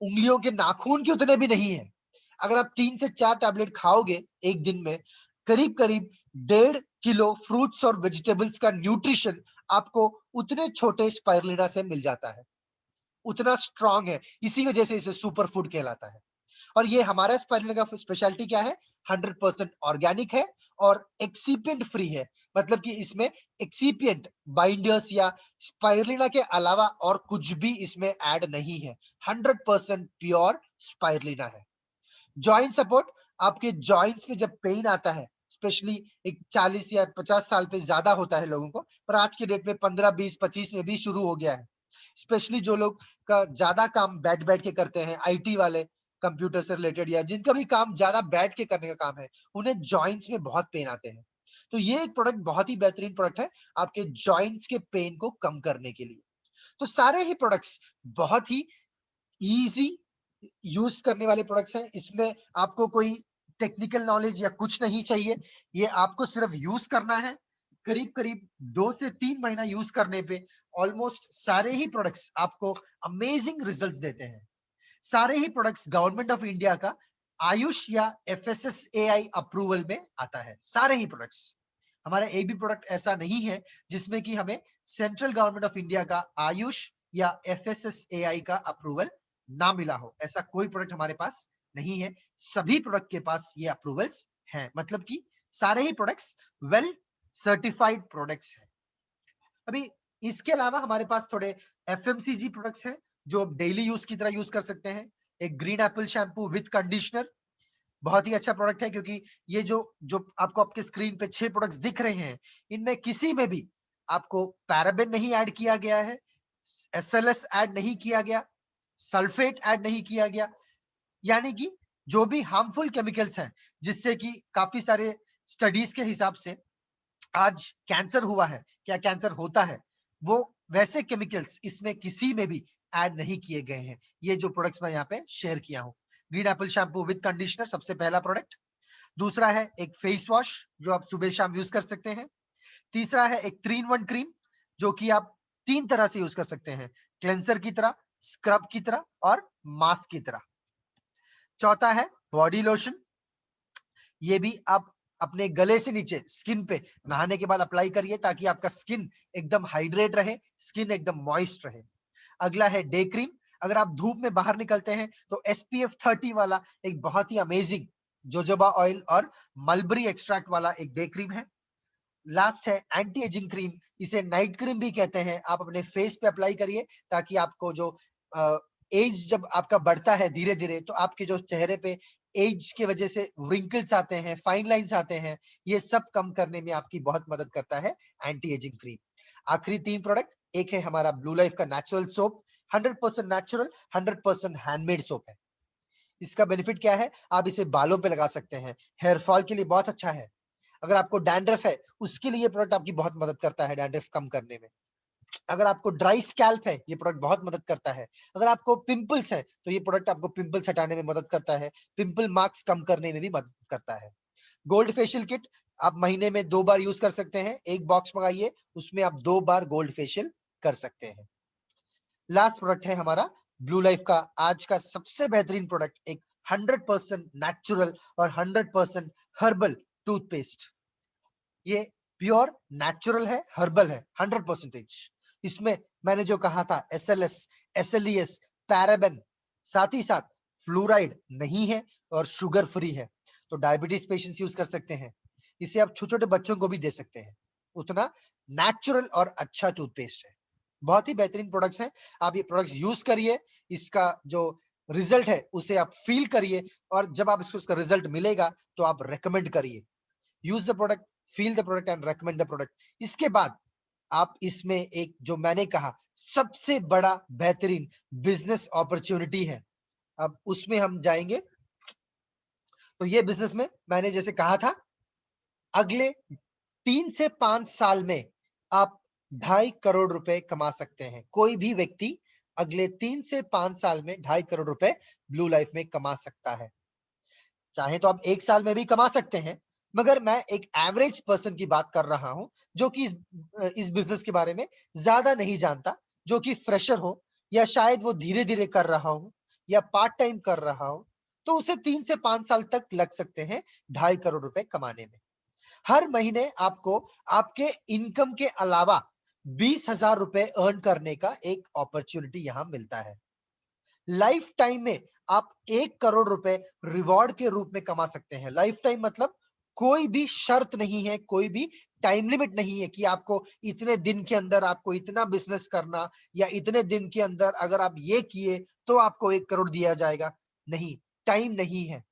A: उंगलियों के नाखून के उतने भी नहीं है, अगर आप 3 से 4 टैबलेट खाओगे एक दिन में, करीब करीब 1.5 किलो फ्रूट्स और वेजिटेबल्स का न्यूट्रिशन आपको उतने छोटे स्पाइरुलिना से मिल जाता है, उतना स्ट्रांग है, इसी वजह से इसे सुपर फूड कहलाता है। और ये हमारा स्पाइरुलिना का स्पेशलिटी क्या है? 100% ऑर्गेनिक है और एक्सीपिएंट फ्री है, मतलब कि इसमें एक्सीपिएंट, बाइंडर्स या स्पाइरुलिना के अलावा और कुछ भी इसमें ऐड नहीं है, 100% प्योर स्पाइरुलिना है। जॉइंट सपोर्ट, आपके जॉइंट्स में जब पेन आता है, स्पेशली एक 40 या 50 साल पे ज्यादा होता है लोगों को, पर आज के डेट में 15, 20, 25 में भी शुरू हो गया है। स्पेशली जो लोग का ज्यादा काम बैठ बैठ के करते हैं, आईटी वाले, कंप्यूटर से रिलेटेड या जिनका भी काम ज्यादा बैठ के करने का काम है, उन्हें जॉइंट्स में बहुत पेन आते हैं। तो ये एक प्रोडक्ट बहुत ही बेहतरीन प्रोडक्ट है आपके जॉइंट्स के पेन को कम करने के लिए। तो सारे ही प्रोडक्ट्स बहुत ही इजी यूज करने वाले प्रोडक्ट्स हैं, इसमें आपको कोई टेक्निकल नॉलेज या कुछ नहीं चाहिए, ये आपको सिर्फ यूज करना है। करीब करीब 2 से 3 महीना यूज करने पे ऑलमोस्ट सारे ही प्रोडक्ट्स आपको अमेजिंग रिजल्ट्स देते हैं। सारे ही प्रोडक्ट्स गवर्नमेंट ऑफ इंडिया का आयुष या FSSAI अप्रूवल में आता है, सारे ही प्रोडक्ट्स। हमारा एक भी प्रोडक्ट ऐसा नहीं है जिसमें कि हमें सेंट्रल गवर्नमेंट ऑफ इंडिया का आयुष या FSSAI का अप्रूवल ना मिला हो, ऐसा कोई प्रोडक्ट हमारे पास नहीं है। सभी प्रोडक्ट के पास ये अप्रूवल्स हैं, मतलब कि सारे ही प्रोडक्ट्स वेल सर्टिफाइड प्रोडक्ट्स हैं। अभी इसके अलावा हमारे पास थोड़े FMCG प्रोडक्ट्स हैं जो डेली यूज की तरह यूज कर सकते हैं। एक green Apple shampoo with conditioner, बहुत ही अच्छा प्रोडक्ट है क्योंकि ये जो जो आपको आपके स्क्रीन पे 6 प्रोडक्ट्स दिख रहे हैं, इनमें किसी में भी आपको पैराबेन नहीं ऐड किया गया है, SLS ऐड नहीं किया गया, सल्फेट ऐड नहीं किया गया, यानी कि जो भी हार्मफुल केमिकल्स हैं जिससे कि काफी सारे स्टडीज के हिसाब से आज कैंसर हुआ है, क्या कैंसर होता है, वो वैसे केमिकल्स इसमें किसी में भी ऐड नहीं किए गए हैं। ये जो प्रोडक्ट्स मैं यहाँ पे शेयर किया हूँ, green Apple shampoo with conditioner सबसे पहला प्रोडक्ट। दूसरा है एक फेस वॉश जो आप सुबह शाम यूज कर सकते हैं। तीसरा है एक 3 in 1 क्रीम जो कि आप 3 तरह से यूज कर सकते हैं, क्लेंसर की तरह, स्क्रब की तरह और मास्क की तरह। चौथा है बॉडी लोशन, ये भी आप अपने गले से नीचे स्किन पे नहाने के बाद अप्लाई करिए ताकि आपका स्किन एकदम हाइड्रेट रहे, स्किन एकदम मॉइस्ट रहे। अगला है डे क्रीम, अगर आप धूप में बाहर निकलते हैं तो SPF 30 वाला एक बहुत ही अमेजिंग जोजोबा ऑयल और मलबरी एक्सट्रैक्ट वाला एक डे क्रीम है। लास्ट है एंटी एजिंग क्रीम, इसे नाइट क्रीम भी कहते हैं। आप अपने फेस पे अप्लाई करिए ताकि आपको जो एज जब आपका बढ़ता है धीरे धीरे तो आपके जो चेहरे पे एज की वजह से रिंकल्स आते हैं, फाइन लाइंस आते हैं, ये सब कम करने में आपकी बहुत मदद करता है एंटी एजिंग क्रीम। आखिरी 3 प्रोडक्ट, एक है हमारा ब्लू लाइफ का natural soap, 100% natural, 100% handmade soap है। इसका बेनिफिट क्या है, आप इसे बालों पे लगा सकते हैं, हेयर फॉल के लिए बहुत अच्छा है। अगर आपको डैंड्रफ है उसके लिए ये प्रोडक्ट आपकी बहुत मदद करता है डैंड्रफ कम करने में। अगर आपको ड्राई स्कैल्प है ये प्रोडक्ट बहुत मदद करता है। अगर आपको पिंपल्स है तो ये प्रोडक्ट आपको पिंपल्स हटाने में मदद करता है, पिंपल मार्क्स कम करने में भी मदद करता है। गोल्ड फेशियल किट आप महीने में 2 बार यूज कर सकते हैं, एक बॉक्स मंगाइए, उसमें आप 2 बार गोल्ड फेशियल कर सकते हैं। लास्ट प्रोडक्ट है हमारा ब्लू लाइफ का आज का सबसे बेहतरीन प्रोडक्ट, एक 100% नेचुरल और 100% हर्बल टूथपेस्ट। ये प्योर नेचुरल है, हर्बल है, 100%। इसमें मैंने जो कहा था SLS, SLES, पैराबेन, साथ ही साथ फ्लोराइड नहीं है और शुगर फ्री है, तो डायबिटीज पेशेंट्स यूज कर सकते हैं। इसे आप छोटे छोटे बच्चों को भी दे सकते हैं, उतना नेचुरल और अच्छा टूथपेस्ट है। बहुत ही बेहतरीन प्रोडक्ट्स हैं, आप ये प्रोडक्ट्स यूज करिए, इसका जो रिजल्ट है उसे आप फील करिए, और जब आप इसको उसका रिजल्ट मिलेगा तो आप रेकमेंड करिए। Use the product, feel the product and recommend the product. इसके बाद आप इसमें एक जो मैंने कहा सबसे बड़ा बेहतरीन बिजनेस अपॉर्चुनिटी है, अब उसमें हम जाएंगे। तो ये बिजनेस में मैंने जैसे कहा था, अगले 3 से 5 साल में आप 2.5 करोड़ रुपए कमा सकते हैं। कोई भी व्यक्ति अगले 3 से 5 साल में 2.5 करोड़ रुपए ब्लू लाइफ में कमा सकता है। चाहे तो आप 1 साल में भी कमा सकते हैं, मगर मैं एक एवरेज पर्सन की बात कर रहा हूं जो कि इस बिजनेस के बारे में ज्यादा नहीं जानता, जो कि फ्रेशर हो या शायद वो धीरे धीरे कर रहा हो या पार्ट टाइम कर रहा हो, तो उसे 3 से 5 साल तक लग सकते हैं 2.5 करोड़ रुपए कमाने में। हर महीने आपको आपके इनकम के अलावा 20,000 रुपए अर्न करने का एक अपॉर्चुनिटी यहां मिलता है। लाइफ टाइम में आप 1 करोड़ रुपए रिवॉर्ड के रूप में कमा सकते हैं। लाइफ टाइम मतलब कोई भी शर्त नहीं है, कोई भी टाइम लिमिट नहीं है कि आपको इतने दिन के अंदर आपको इतना बिजनेस करना, या इतने दिन के अंदर अगर आप ये किए तो आपको 1 करोड़ दिया जाएगा। नहीं, टाइम नहीं है।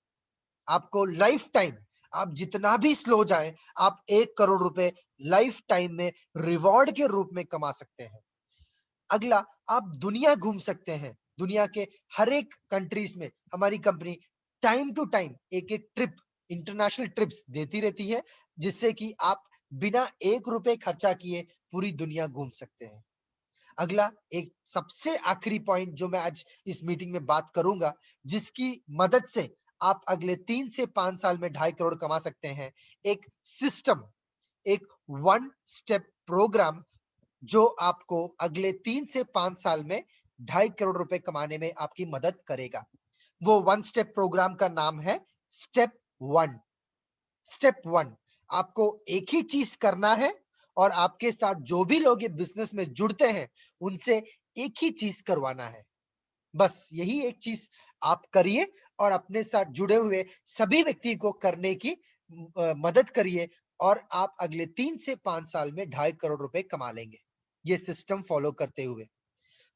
A: आपको लाइफ टाइम, आप जितना भी स्लो जाए, आप 1 करोड़ रुपए लाइफ टाइम में रिवॉर्ड के रूप में कमा सकते हैं। अगला, आप दुनिया घूम सकते हैं। दुनिया के हर एक कंट्रीज में हमारी कंपनी टाइम टू टाइम एक एक ट्रिप, इंटरनेशनल ट्रिप्स देती रहती है, जिससे कि आप बिना 1 रुपए खर्चा किए पूरी दुनिया घूम सकते हैं। अगला, एक सबसे आखिरी पॉइंट जो मैं आज इस मीटिंग में बात करूंगा, जिसकी मदद से आप अगले 3 से 5 साल में 2.5 करोड़ कमा सकते हैं, एक सिस्टम, एक 1 स्टेप प्रोग्राम जो आपको अगले 3 से 5 साल में 2.5 करोड़ रुपए कमाने में आपकी मदद करेगा। वो 1 स्टेप प्रोग्राम का नाम है स्टेप 1। स्टेप 1, आपको एक ही चीज करना है, और आपके साथ जो भी लोग ये बिजनेस में जुड़ते हैं उनसे एक ही चीज करवाना है। बस यही एक चीज आप करिए और अपने साथ जुड़े हुए सभी व्यक्ति को करने की मदद करिए, और आप अगले 3 से 5 साल में 2.5 करोड़ रुपए कमा लेंगे ये सिस्टम फॉलो करते हुए।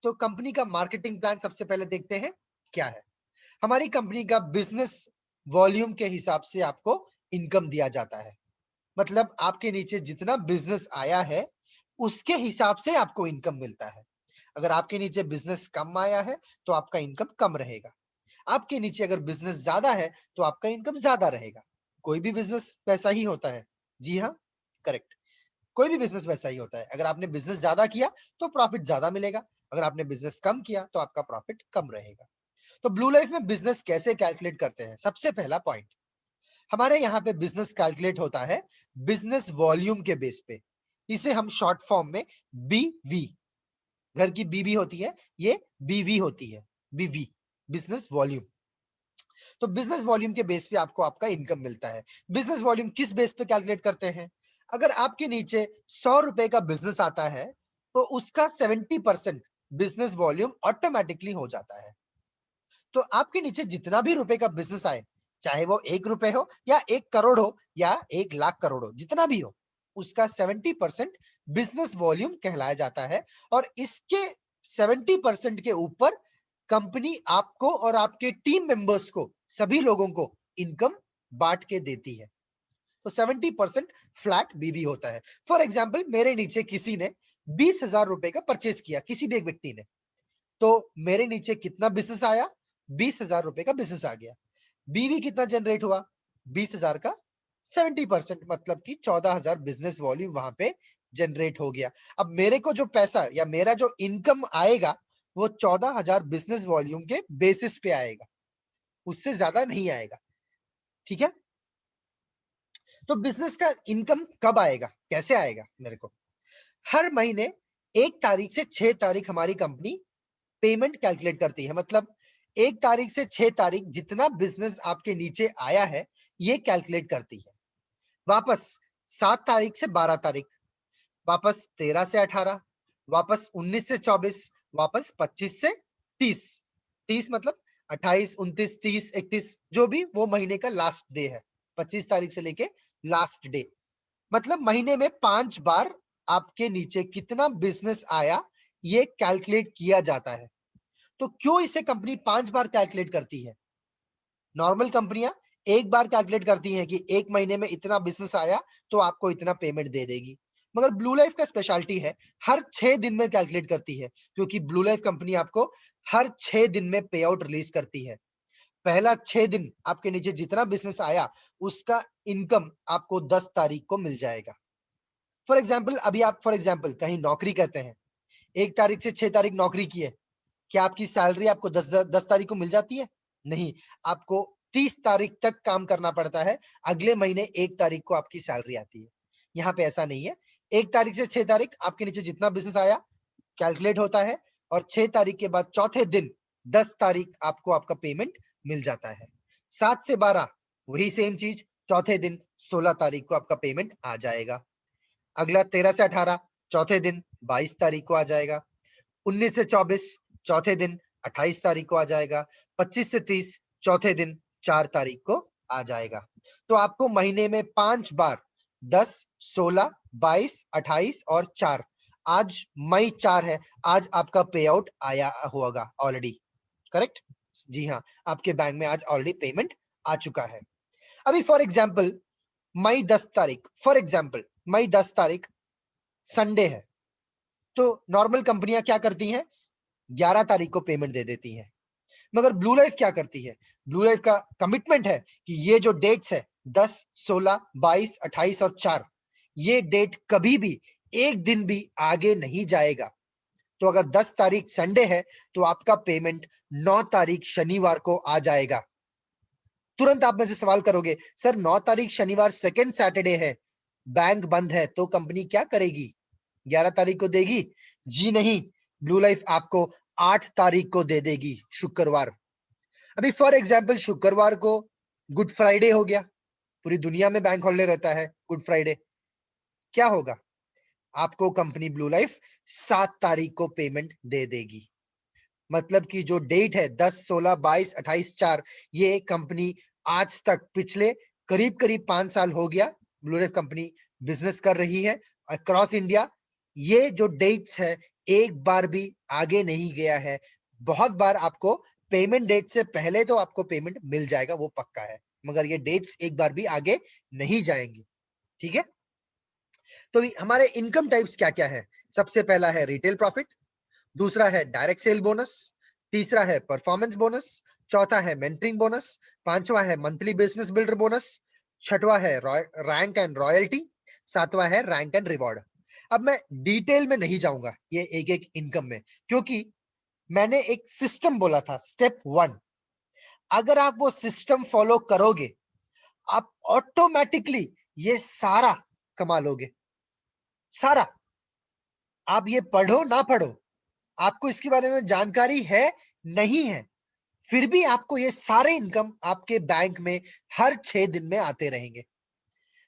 A: तो कंपनी का मार्केटिंग प्लान सबसे पहले देखते हैं क्या है। हमारी कंपनी का बिजनेस वॉल्यूम के हिसाब से आपको इनकम दिया जाता है, मतलब आपके नीचे जितना बिजनेस आया है उसके हिसाब से आपको इनकम मिलता है। अगर आपके नीचे बिजनेस कम आया है तो आपका इनकम कम रहेगा, आपके नीचे अगर बिजनेस ज्यादा है तो आपका इनकम ज्यादा रहेगा। कोई भी बिजनेस वैसा ही होता है। जी हाँ, करेक्ट। कोई भी बिजनेस वैसा ही होता है। अगर आपने बिजनेस ज्यादा किया तो प्रॉफिट ज्यादा मिलेगा, अगर आपने बिजनेस कम किया तो आपका प्रॉफिट कम रहेगा। तो ब्लू लाइफ में बिजनेस कैसे कैलकुलेट करते हैं? सबसे पहला पॉइंट, हमारे यहाँ पे बिजनेस कैलकुलेट होता है बिजनेस वॉल्यूम के बेस पे। इसे हम शॉर्ट फॉर्म में बीवी, घर की बीवी होती है, ये बीवी होती है, बीवी, बिजनेस वॉल्यूम। तो बिजनेस वॉल्यूम के बेस पे आपको आपका इनकम मिलता है। बिजनेस वॉल्यूम किस बेस पे कैलकुलेट करते हैं? अगर आपके नीचे 100 रुपए का बिजनेस आता है तो उसका 70% बिजनेस वॉल्यूम ऑटोमेटिकली हो जाता है। तो आपके नीचे जितना भी रुपए का बिजनेस आए, चाहे वो 1 रुपए हो या 1 करोड़ हो या 1 लाख करोड़ हो, जितना भी हो, उसका 70% बिजनेस वॉल्यूम कहलाया जाता है। और इसके 70% के ऊपर कंपनी आपको और आपके टीम मेंबर्स को, सभी लोगों को इनकम बांट के देती है। तो 70% फ्लैट बीवी होता है। फॉर एग्जाम्पल, मेरे नीचे किसी ने 20,000 रुपए का परचेस किया, किसी भी एक व्यक्ति ने, तो मेरे नीचे कितना बिजनेस आया? 20,000 रुपए का बिजनेस आ गया। बीवी कितना जनरेट हुआ? 20,000 का 70%, मतलब कि 14,000 बिजनेस वॉल्यूम वहां पे जनरेट हो गया। अब मेरे को जो पैसा या मेरा जो इनकम आएगा वो 14,000 बिजनेस वॉल्यूम के बेसिस पे आएगा, उससे ज्यादा नहीं आएगा। ठीक है? तो बिजनेस का इनकम कब आएगा, कैसे आएगा? मेरे को हर महीने 1 तारीख से 6 तारीख हमारी कंपनी पेमेंट कैलकुलेट करती है। मतलब 1 तारीख से 6 तारीख जितना बिजनेस आपके नीचे आया है ये कैलकुलेट करती है। वापस 7 तारीख से 12 तारीख, वापस 13 से 18, वापस 19 से 24, वापस 25 से 30। 30 मतलब 28, 29, 30, 31, जो भी वो महीने का लास्ट डे है, 25 तारीख से लेके लास्ट डे। मतलब महीने में 5 बार आपके नीचे कितना बिजनेस आया ये कैलकुलेट किया जाता है। तो क्यों इसे कंपनी 5 बार कैलकुलेट करती है? नॉर्मल कंपनियां एक बार कैलकुलेट करती हैं कि एक महीने में इतना बिजनेस आया तो आपको इतना पेमेंट दे देगी, मगर ब्लू लाइफ का स्पेशलिटी है हर 6 दिन में कैलकुलेट करती है, क्योंकि ब्लू लाइफ कंपनी आपको हर 6 दिन में पे आउट रिलीज करती है। पहला 6 दिन आपके नीचे जितना बिजनेस आया उसका इनकम आपको 10 तारीख को मिल जाएगा। फॉर एग्जाम्पल, अभी आप फॉर एग्जाम्पल कहीं नौकरी करते हैं, 1 तारीख से 6 तारीख नौकरी की है, क्या आपकी सैलरी आपको 10 तारीख को मिल जाती है? नहीं, आपको 30 तारीख तक काम करना पड़ता है, अगले महीने 1 तारीख को आपकी सैलरी आती है। यहाँ पे ऐसा नहीं है। 1 तारीख से 6 तारीख आपके नीचे जितना बिजनेस आया कैलकुलेट होता है, और 6 तारीख के बाद चौथे दिन 10 तारीख आपको आपका पेमेंट मिल जाता है। 7 से 12 वही सेम चीज, चौथे दिन 16 तारीख को आपका पेमेंट आ जाएगा। अगला 13 से 18 चौथे दिन 22 तारीख को आ जाएगा। 19 से 24 चौथे दिन 28 तारीख को आ जाएगा। 25 से 30 चौथे दिन 4 तारीख को आ जाएगा। तो आपको महीने में 5 बार 10, 16, 22, 28 और 4, आज मई 4 है, आज आपका पे आउट आया होगा ऑलरेडी। करेक्ट? जी हाँ, आपके बैंक में आज ऑलरेडी पेमेंट आ चुका है। अभी फॉर एग्जाम्पल मई 10 तारीख, फॉर एग्जाम्पल मई 10 तारीख संडे है, तो नॉर्मल कंपनियां क्या करती हैं? 11 तारीख को पेमेंट दे देती हैं। मगर ब्लू लाइफ क्या करती है? ब्लू लाइफ का कमिटमेंट है कि ये जो डेट्स है 10, 16, 22, 28 और 4, ये डेट कभी भी एक दिन भी आगे नहीं जाएगा। तो अगर 10 तारीख संडे है तो आपका पेमेंट 9 तारीख शनिवार को आ जाएगा। तुरंत आप में से सवाल करोगे, सर 9 तारीख शनिवार सेकेंड सैटरडे है, बैंक बंद है, तो कंपनी क्या करेगी? 11 तारीख को देगी? जी नहीं, ब्लू लाइफ आपको 8 तारीख को दे देगी, शुक्रवार। अभी फॉर एग्जाम्पल शुक्रवार को गुड फ्राइडे हो गया, पूरी दुनिया में बैंक हॉलिडे रहता है गुड फ्राइडे, क्या होगा? आपको कंपनी ब्लू लाइफ 7 तारीख को पेमेंट दे देगी। मतलब कि जो डेट है 10, 16, 22, 28, 4, ये कंपनी आज तक पिछले करीब करीब 5 साल हो गया ब्लू लाइफ कंपनी बिजनेस कर रही है अक्रॉस इंडिया। ये जो डेट्स है एक बार भी आगे नहीं गया है। बहुत बार आपको पेमेंट डेट से पहले तो आपको पेमेंट मिल जाएगा, वो पक्का है, मगर ये डेट्स एक बार भी आगे नहीं जाएंगी। ठीक है? तो हमारे इनकम टाइप्स क्या क्या है? सबसे पहला है रिटेल प्रॉफिट, दूसरा है डायरेक्ट सेल बोनस, तीसरा है परफॉर्मेंस बोनस, चौथा है मेंटरिंग बोनस, पांचवा है मंथली बिजनेस बिल्डर बोनस, छठवां है रैंक एंड रॉयल्टी, सातवां है रैंक एंड रिवॉर्ड। अब मैं डिटेल में नहीं जाऊंगा ये एक एक इनकम में, क्योंकि मैंने एक सिस्टम बोला था, स्टेप 1। अगर आप वो सिस्टम फॉलो करोगे, आप ऑटोमेटिकली ये सारा कमा लोगे, सारा। आप ये पढ़ो ना पढ़ो, आपको इसके बारे में जानकारी है नहीं है, फिर भी आपको ये सारे इनकम आपके बैंक में हर 6 दिन में आते रहेंगे।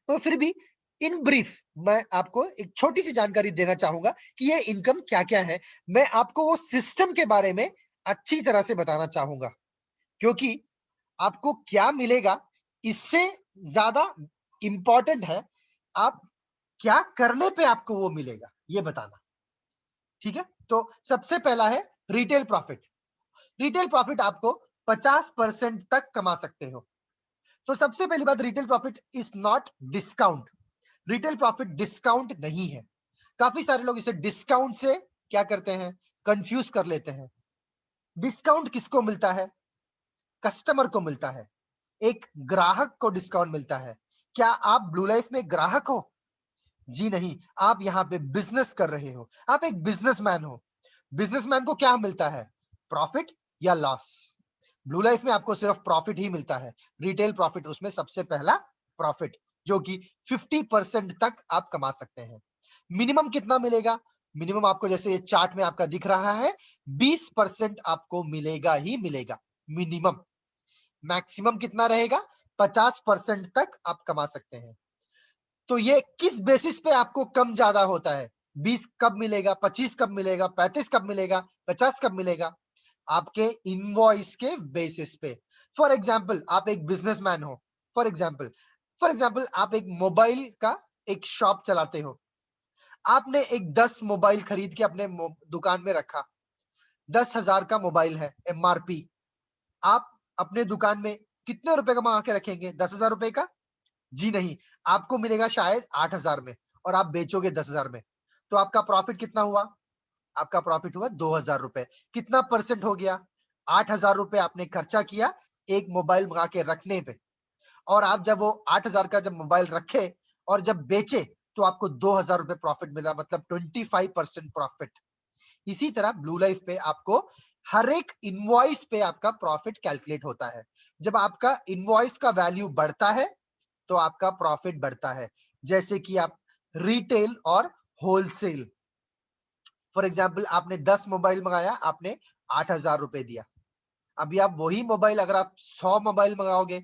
A: तो फिर भी इन ब्रीफ मैं आपको एक छोटी सी जानकारी देना चाहूंगा कि ये इनकम क्या क्या है। मैं आपको वो सिस्टम के बारे में अच्छी तरह से बताना चाहूंगा, क्योंकि आपको क्या मिलेगा इससे ज्यादा इंपॉर्टेंट है आप क्या करने पे आपको वो मिलेगा, ये बताना। ठीक है, तो सबसे पहला है रिटेल प्रॉफिट। रिटेल प्रॉफिट आपको 50% तक कमा सकते हो। तो सबसे पहली बात, retail profit is not discount. Retail profit discount नहीं है। काफी सारे लोग इसे डिस्काउंट से क्या करते हैं, कंफ्यूज कर लेते हैं। डिस्काउंट किसको मिलता है? कस्टमर को मिलता है, एक ग्राहक को डिस्काउंट मिलता है। क्या आप ब्लू लाइफ में ग्राहक हो? जी नहीं, आप यहाँ पे बिजनेस कर रहे हो, आप एक बिजनेसमैन हो। बिजनेसमैन को क्या मिलता है, प्रॉफिट या लॉस? ब्लू लाइफ में आपको सिर्फ प्रॉफिट ही मिलता है। रिटेल प्रॉफिट उसमें सबसे पहला प्रॉफिट, जो कि 50% तक आप कमा सकते हैं। मिनिमम कितना मिलेगा? मिनिमम आपको जैसे ये चार्ट में आपका दिख रहा है, 20% आपको मिलेगा ही मिलेगा मिनिमम। मैक्सिमम कितना रहेगा? 50% तक आप कमा सकते हैं। तो ये किस बेसिस पे आपको कम ज्यादा होता है? 20 कब मिलेगा, 25 कब मिलेगा, 35 कब मिलेगा, 50 कब मिलेगा? आपके इनवॉइस के बेसिस पे। फॉर एग्जाम्पल आप एक बिजनेसमैन हो, फॉर एग्जाम्पल आप एक मोबाइल का एक शॉप चलाते हो। आपने एक 10 मोबाइल खरीद के अपने दुकान में रखा। 10,000 का मोबाइल है एमआरपी। आप अपने दुकान में कितने रुपए का मंगा के रखेंगे? 10,000 रुपए का? जी नहीं, आपको मिलेगा शायद 8,000 में, और आप बेचोगे 10,000 में। तो आपका प्रॉफिट कितना हुआ? आपका प्रॉफिट हुआ 2,000 रुपए। कितना परसेंट हो गया? 8,000 रुपए आपने खर्चा किया एक मोबाइल मंगा के रखने पे, और आप जब वो 8,000 का जब मोबाइल रखे और जब बेचे, तो आपको 2,000 रुपए प्रॉफिट मिला, मतलब 25% प्रॉफिट। इसी तरह ब्लू लाइफ पे आपको हर एक इनवॉइस पे आपका प्रॉफिट कैलकुलेट होता है। जब आपका इनवॉइस का वैल्यू बढ़ता है, तो आपका प्रॉफिट बढ़ता है। जैसे कि आप रिटेल और होलसेल, फॉर एग्जाम्पल आपने 10 मोबाइल मंगाया, आपने 8,000 रुपए दिया। अभी आप वही मोबाइल अगर आप 100 मोबाइल मंगाओगे,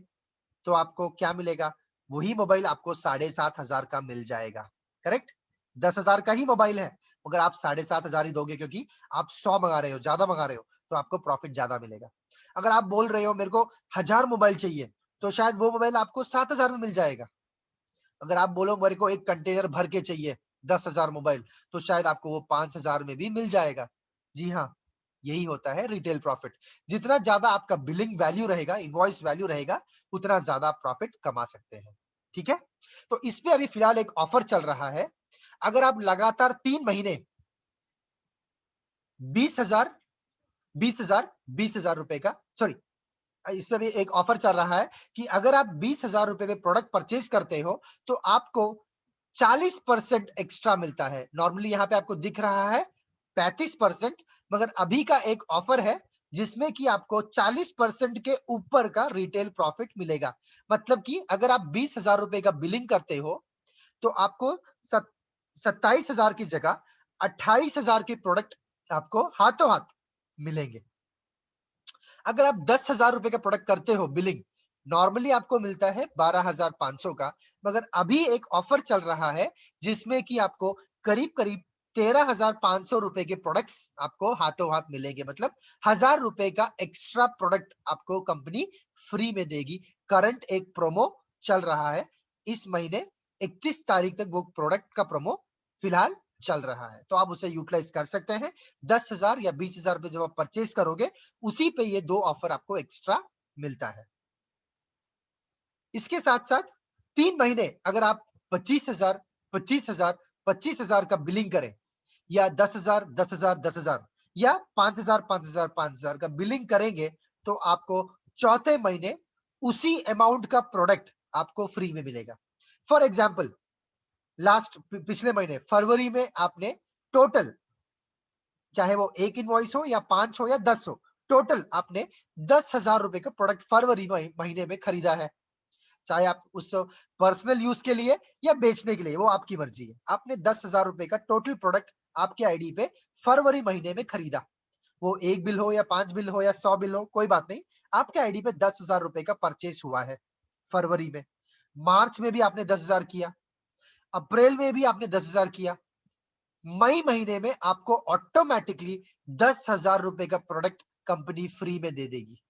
A: तो आपको क्या मिलेगा? वही मोबाइल आपको 7,500 का मिल जाएगा। करेक्ट? 10,000 का ही मोबाइल है, मगर आप 7,500 ही दोगे, क्योंकि आप 100 मंगा रहे हो, ज्यादा मंगा रहे हो, तो आपको प्रॉफिट ज्यादा मिलेगा। अगर आप बोल रहे हो मेरे को 1,000 मोबाइल चाहिए, तो शायद वो मोबाइल आपको 7,000 में मिल जाएगा। अगर आप बोलो मेरे को एक कंटेनर भर के चाहिए 10,000 मोबाइल, तो शायद आपको वो 5,000 में भी मिल जाएगा। जी हाँ, यही होता है रिटेल प्रॉफिट। जितना ज्यादा आपका बिलिंग वैल्यू रहेगा, इनवॉइस वैल्यू रहेगा, उतना ज्यादा आप प्रॉफिट कमा सकते हैं। ठीक है, तो इस पे अभी फिलहाल एक ऑफर चल रहा है। अगर आप लगातार 3 महीने 20,000 20,000 20,000 रुपए का, सॉरी, इसमें भी एक ऑफर चल रहा है कि अगर आप 20,000 रुपए में प्रोडक्ट परचेज करते हो, तो आपको 40% एक्स्ट्रा मिलता है। नॉर्मली यहाँ पे आपको दिख रहा है 35%, मगर अभी का एक ऑफर है जिसमें कि आपको 40% के ऊपर का रिटेल प्रॉफिट मिलेगा। मतलब कि अगर आप 20,000 रुपए का बिलिंग करते हो, तो आपको 27,000 की जगह 28,000 के प्रोडक्ट आपको हाथों हाथ मिलेंगे। अगर आप 10,000 रुपए का प्रोडक्ट करते हो बिलिंग, नॉर्मली आपको मिलता है 12,500 का, मगर अभी एक ऑफर चल रहा है जिसमें कि आपको करीब करीब 13,500 रुपए के प्रोडक्ट्स आपको हाथों हाथ मिलेंगे। मतलब 1,000 रुपए का एक्स्ट्रा प्रोडक्ट आपको कंपनी फ्री में देगी। करंट एक प्रोमो चल रहा है, इस महीने 31 तारीख तक वो प्रोडक्ट का प्रोमो फिलहाल चल रहा है, तो आप उसे यूटिलाइज कर सकते हैं। 10,000 या 20,000 रुपए जब आप परचेज करोगे, उसी पे ये 2 ऑफर आपको एक्स्ट्रा मिलता है। इसके साथ साथ 3 महीने अगर आप 25,000 25,000 25,000 का बिलिंग करें, या 10,000 10,000 10,000, या 5,000 5,000 5,000 का बिलिंग करेंगे, तो आपको चौथे महीने उसी अमाउंट का प्रोडक्ट आपको फ्री में मिलेगा। फॉर एग्जाम्पल लास्ट पिछले महीने फरवरी में आपने टोटल, चाहे वो एक इनवॉइस हो या 5 हो या 10 हो, टोटल आपने 10,000 रुपए का प्रोडक्ट फरवरी महीने में खरीदा है। चाहे आप उस पर्सनल यूज के लिए या बेचने के लिए, वो आपकी मर्जी है। आपने 10,000 रुपए का टोटल प्रोडक्ट आपके आईडी पे फरवरी महीने में खरीदा। वो 1 बिल हो या 5 बिल हो या 100 बिल हो, कोई बात नहीं, आपके आईडी पे 10,000 रुपए का परचेस हुआ है फरवरी में। मार्च में भी आपने 10,000 किया, अप्रैल में भी आपने 10,000 किया, मई महीने में आपको ऑटोमेटिकली 10,000 रुपए का प्रोडक्ट कंपनी फ्री में दे देगी।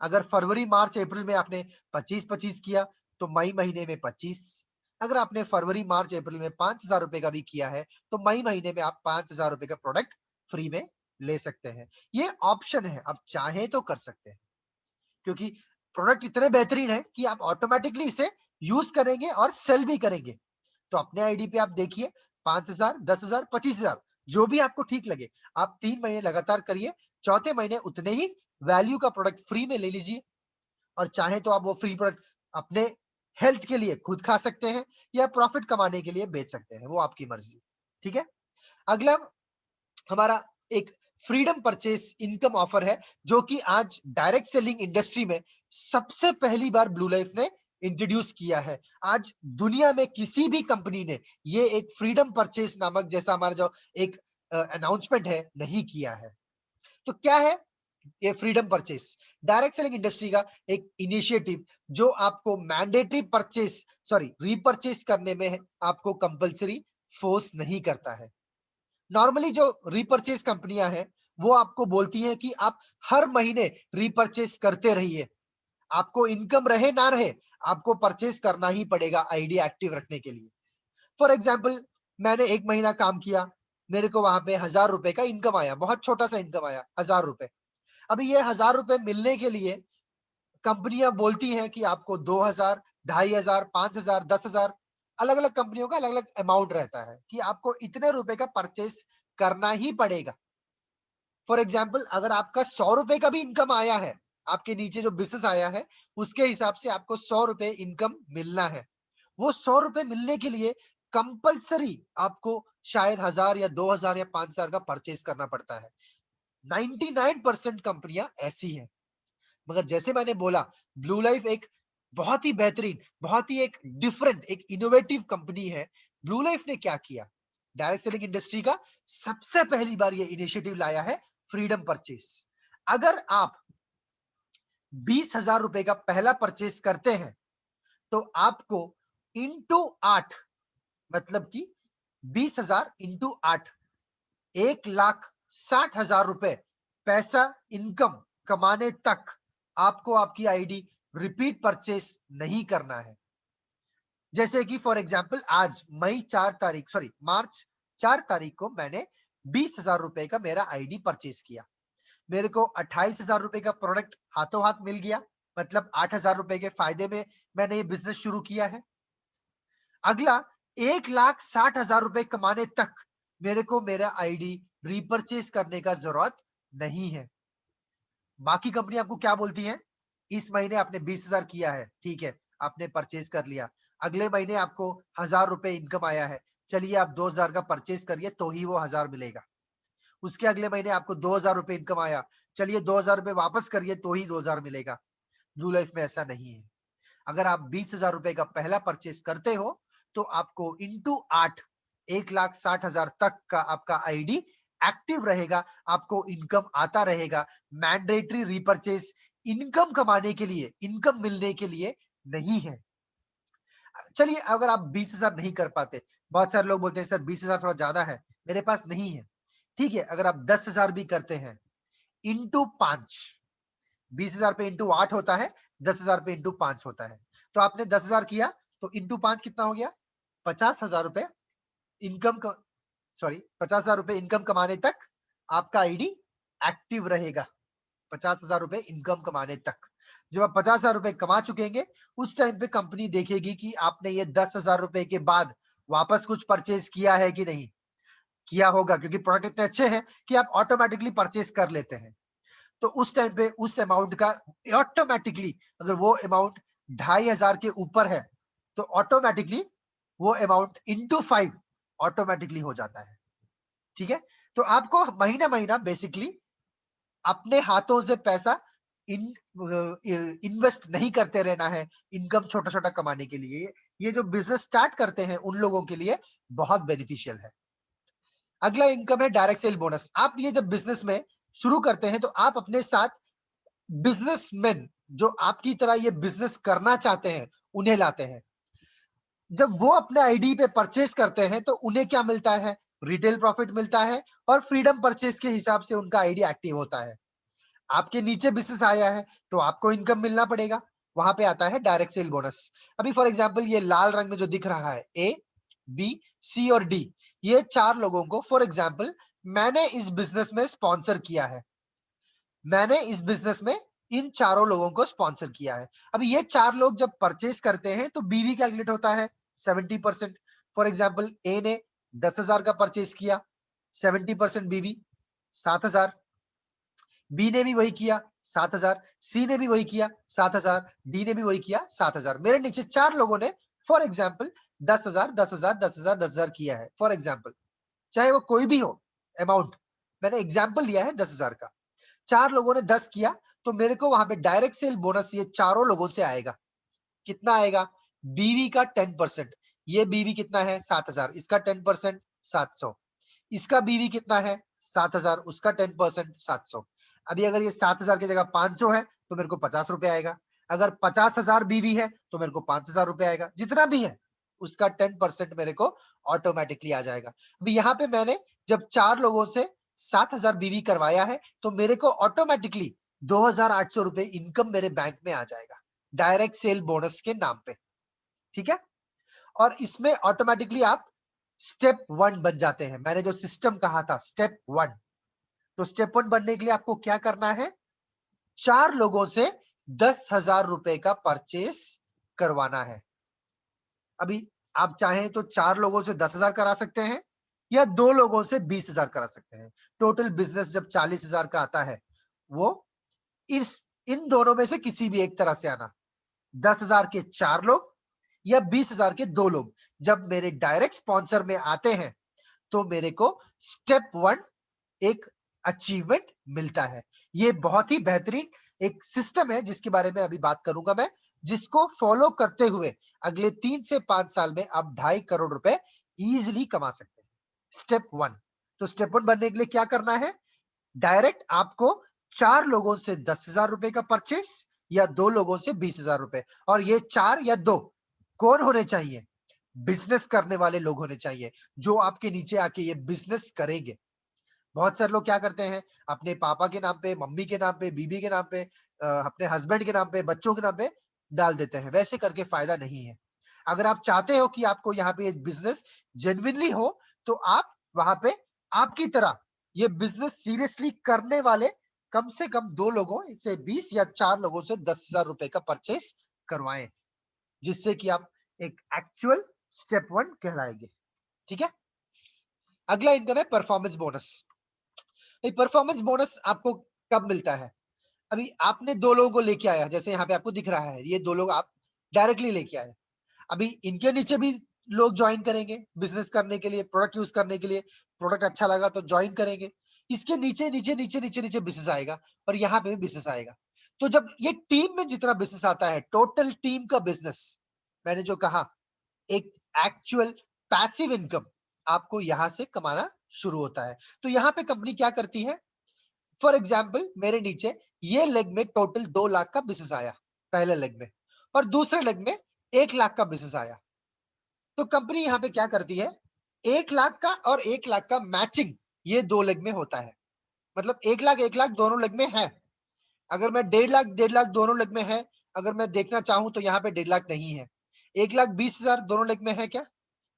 A: अगर फरवरी मार्च अप्रैल में आपने 25-25 किया तो मई महीने में 25। अगर आपने फरवरी मार्च अप्रैल में 5,000 रुपए का भी किया है तो मई महीने में आप 5,000 रुपए का प्रोडक्ट फ्री में ले सकते हैं। ये ऑप्शन है, आप चाहे तो कर सकते हैं, क्योंकि प्रोडक्ट इतने बेहतरीन है कि आप ऑटोमेटिकली इसे यूज करेंगे और सेल भी करेंगे। तो अपने आईडी पे आप देखिए, 5,000, 10,000, 25,000, जो भी आपको ठीक लगे, आप 3 महीने लगातार करिए। चौथे महीने उतने ही वैल्यू का प्रोडक्ट फ्री में ले लीजिए, और चाहे तो आप वो फ्री प्रोडक्ट अपने हेल्थ के लिए खुद खा सकते हैं या प्रॉफिट कमाने के लिए बेच सकते हैं, वो आपकी मर्जी। ठीक है। अगला हमारा एक फ्रीडम परचेस इनकम ऑफर है, जो कि आज डायरेक्ट सेलिंग इंडस्ट्री में सबसे पहली बार ब्लू लाइफ ने इंट्रोड्यूस किया है। आज दुनिया में किसी भी कंपनी ने ये एक फ्रीडम परचेस नामक जैसा हमारा जो एक अनाउंसमेंट है नहीं किया है। तो क्या है ये freedom purchase? Direct selling industry का एक इनिशिएटिव जो आपको मैंडेटरी परचेस सॉरी रीपरचेस करने में आपको कंपलसरी फोर्स नहीं करता है। नॉर्मली जो रीपरचेस कंपनियां हैं वो आपको बोलती हैं कि आप हर महीने रीपरचेस करते रहिए, आपको इनकम रहे ना रहे, आपको परचेस करना ही पड़ेगा आईडी एक्टिव रखने के लिए। फॉर एग्जाम्पल, मैंने 1 महीना काम किया, मेरे को वहां पे 1,000 रुपए का इनकम आया, बहुत छोटा सा इनकम आया, 1,000 रुपए। अभी ये 1,000 रुपए मिलने के लिए कंपनियां बोलती हैं कि आपको 2,000, 2,500, 5,000, 10,000, अलग अलग कंपनियों का अलग अलग अमाउंट रहता है कि आपको इतने रुपए का परचेस करना ही पड़ेगा। फॉर एग्जाम्पल, अगर आपका 100 रुपए का भी इनकम आया है, आपके नीचे जो बिजनेस आया है उसके हिसाब से आपको 100 रुपए इनकम मिलना है। वो 100 रुपए मिलने के लिए कंपलसरी आपको शायद 1,000 या 2,000 या 5,000 का परचेस करना पड़ता है। 99% कंपनियां ऐसी हैं। मगर जैसे मैंने बोला, ब्लू लाइफ एक बहुत ही बेहतरीन, बहुत ही एक डिफरेंट, एक इनोवेटिव कंपनी है। ब्लू लाइफ ने क्या किया, डायरेक्ट सेलिंग इंडस्ट्री का सबसे पहली बार ये इनिशिएटिव लाया है, फ्रीडम परचेस। अगर आप 20,000 रुपए का पहला परचेस करते हैं तो आपको इंटू 8, मतलब कि 20,000 इंटू 8, 1,60,000 रुपए पैसा इनकम कमाने तक आपको आपकी आईडी रिपीट परचेस नहीं करना है। जैसे कि फॉर एग्जाम्पल, आज मार्च 4 तारीख को मैंने 20,000 रुपए का मेरा आईडी परचेस किया। मेरे को 28,000 रुपए का प्रोडक्ट हाथों हाथ मिल गया, मतलब 8,000 रुपए के फायदे में मैंने ये बिजनेस शुरू किया है। अगला 1,60,000 रुपए कमाने तक मेरे को मेरा आईडी रीपरचेस करने का जरूरत नहीं है। बाकी कंपनी आपको क्या बोलती है, इस महीने आपने 20,000 किया है, ठीक है, आपने परचेस कर लिया। अगले महीने आपको 1,000 रुपए इनकम आया है, चलिए आप 2,000 का परचेस करिए तो ही वो 1,000 मिलेगा। उसके अगले महीने आपको 2,000 रुपए इनकम आया, चलिए 2,000 रुपए वापस करिए तो ही 2,000 मिलेगा। ब्लू लाइफ में ऐसा नहीं है। अगर आप 20,000 रुपए का पहला परचेस करते हो तो आपको इंटू 8, 1,60,000 तक का आपका आईडी एक्टिव रहेगा, आपको इनकम आता रहेगा। मैंडेटरी रीपरचेस इनकम कमाने के लिए, इनकम मिलने के लिए नहीं है। चलिए, अगर आप 20,000 नहीं कर पाते, बहुत सारे लोग बोलते हैं सर 20,000 थोड़ा ज्यादा है, मेरे पास नहीं है, ठीक है, अगर आप 10,000 भी करते हैं इंटू 5, 20,000 पे इंटू 8 होता है, 10,000 पे इंटू 5 होता है। तो आपने 10,000 किया तो इंटू 5 कितना हो गया, 50,000 रुपए इनकम, सॉरी 50,000 रुपए इनकम कमाने तक आपका आईडी एक्टिव रहेगा। 50,000 रुपए इनकम कमाने तक। जब आप 50,000 रुपए कमा चुकेंगे, उस टाइम पे कंपनी देखेगी कि आपने ये 10,000 रुपए के बाद वापस कुछ परचेज किया है कि नहीं किया होगा, क्योंकि प्रोडक्ट इतने अच्छे हैं कि आप ऑटोमेटिकली परचेज कर लेते हैं। तो उस टाइम पे उस अमाउंट का ऑटोमेटिकली, अगर वो अमाउंट 2,500 के ऊपर है तो ऑटोमेटिकली वो अमाउंट इंटू 5 ऑटोमेटिकली हो जाता है। ठीक है, तो आपको महीना महीना बेसिकली अपने हाथों से पैसा इन इन्वेस्ट नहीं करते रहना है इनकम छोटा छोटा कमाने के लिए। ये जो बिजनेस स्टार्ट करते हैं उन लोगों के लिए बहुत बेनिफिशियल है। अगला इनकम है डायरेक्ट सेल बोनस। आप ये जब बिजनेस में शुरू करते हैं तो आप अपने साथ बिजनेसमैन जो आपकी तरह ये बिजनेस करना चाहते हैं उन्हें लाते हैं। जब वो अपने आईडी पे परचेस करते हैं तो उन्हें क्या मिलता है? रिटेल प्रॉफिट मिलता है और फ्रीडम परचेस के हिसाब से उनका आईडी एक्टिव होता है। आपके नीचे बिजनेस आया है तो आपको इनकम मिलना पड़ेगा, वहां पे आता है डायरेक्ट सेल बोनस। अभी फॉर एग्जांपल ये लाल रंग में जो दिख रहा है ए, बी, सी और डी, ये 4 लोगों को फॉर एग्जांपल मैंने इस बिजनेस में स्पॉन्सर किया है। मैंने इस बिजनेस में इन चारों लोगों को स्पॉन्सर किया है। अभी ये 4 लोग जब परचेस करते हैं तो बीवी कैलकुलेट होता है 70%। फॉर एग्जांपल ए ने 10,000 का परचेस किया, 70% बीवी 7,000, बी ने भी वही किया 7,000, सी ने भी वही किया 7,000, डी ने भी वही किया 7,000। मेरे नीचे 4 लोगों ने फॉर एग्जांपल 10,000 10,000 10,000 10,000 किया है फॉर एग्जांपल, चाहे वो कोई भी हो अमाउंट। मैंने एग्जांपल लिया है 10,000 का। 4 लोगों ने 10 किया तो मेरे को वहां पे डायरेक्ट सेल बोनस ये चारों लोगों से आएगा। कितना आएगा? बीवी का 10%। ये बीवी कितना है? 7,000, इसका 10% 700। इसका बीवी कितना है? 7,000, उसका 10% 700। अभी अगर ये 7,000 की जगह 500 है तो मेरे को 50 रुपए आएगा। अगर 50,000 बीवी है तो मेरे को 5,000 रुपए आएगा। जितना भी है उसका 10% मेरे को ऑटोमेटिकली आ जाएगा। अभी यहाँ पे मैंने जब 4 लोगों से 7,000 बीवी करवाया है तो मेरे को ऑटोमेटिकली 2,800 रुपए इनकम मेरे बैंक में आ जाएगा डायरेक्ट सेल बोनस के नाम पे। ठीक है, और इसमें ऑटोमेटिकली आप स्टेप 1 बन जाते हैं। मैंने जो सिस्टम कहा था स्टेप 1, तो स्टेप 1 बनने के लिए आपको क्या करना है? 4 लोगों से 10,000 रुपए का परचेस करवाना है। अभी आप चाहें तो 4 लोगों से 10,000 करा सकते हैं या 2 लोगों से 20,000 करा सकते हैं। टोटल बिजनेस जब 40,000 का आता है वो इस इन दोनों में से किसी भी एक तरह से आना। 10,000 के 4 लोग या 20,000 के 2 लोग जब मेरे डायरेक्ट स्पॉन्सर में आते हैं तो मेरे को स्टेप 1 एक अचीवमेंट मिलता है। ये बहुत ही बेहतरीन एक सिस्टम है जिसके बारे में अभी बात करूंगा मैं, जिसको फॉलो करते हुए अगले 3 से 5 साल में आप 2.5 करोड़ रुपए इजीली कमा सकते हैं। स्टेप 1, तो स्टेप 1 बनने के लिए क्या करना है? डायरेक्ट आपको 4 लोगों से 10,000 रुपए का परचेस या 2 लोगों से 20,000 रुपए, और ये 4 या 2 कौन होने चाहिए? बिजनेस करने वाले लोग होने चाहिए जो आपके नीचे आके ये बिजनेस करेंगे। बहुत सारे लोग क्या करते हैं, अपने पापा के नाम पे, मम्मी के नाम पे, बीबी के नाम पे, अपने हस्बैंड के नाम पे, बच्चों के नाम पे डाल देते हैं। वैसे करके फायदा नहीं है। अगर आप चाहते हो कि आपको यहाँ पे बिजनेस जेन्युइनली हो तो आप वहां पे आपकी तरह ये बिजनेस सीरियसली करने वाले कम से कम 2 लोगों से 20 या 4 लोगों से 10,000 रुपए का परचेस करवाएं, जिससे कि आप एक एक्चुअल स्टेप 1 कहलाएंगे। ठीक है, अगला इनकम है परफॉर्मेंस बोनस। परफॉर्मेंस बोनस आपको कब मिलता है? अभी आपने 2 लोगों को लेके आया, जैसे यहाँ पे आपको दिख रहा है, ये 2 लोग आप डायरेक्टली लेके आए। अभी इनके नीचे भी लोग ज्वाइन करेंगे बिजनेस करने के लिए, प्रोडक्ट यूज करने के लिए। प्रोडक्ट अच्छा लगा तो ज्वाइन करेंगे। इसके नीचे नीचे नीचे नीचे नीचे बिजनेस आएगा और यहाँ पे भी बिजनेस आएगा। तो जब ये टीम में जितना बिजनेस आता है, टोटल टीम का बिजनेस, मैंने जो कहा एक एक्चुअल पैसिव इनकम आपको यहां से कमाना शुरू होता है। तो यहाँ पे कंपनी क्या करती है? फॉर एग्जाम्पल मेरे नीचे ये लेग में टोटल 2 लाख का बिजनेस आया पहले लेग में, और दूसरे लेग में 1 लाख का बिजनेस आया। तो कंपनी यहाँ पे क्या करती है? 1 लाख का और 1 लाख का मैचिंग ये 2 लेग में होता है। मतलब 1 लाख दोनों लेग में है। अगर मैं 1.5 लाख दोनों लेग में है, अगर मैं देखना चाहूं तो यहाँ पे 1.5 लाख नहीं है। 1,20,000 दोनों लेग में है क्या?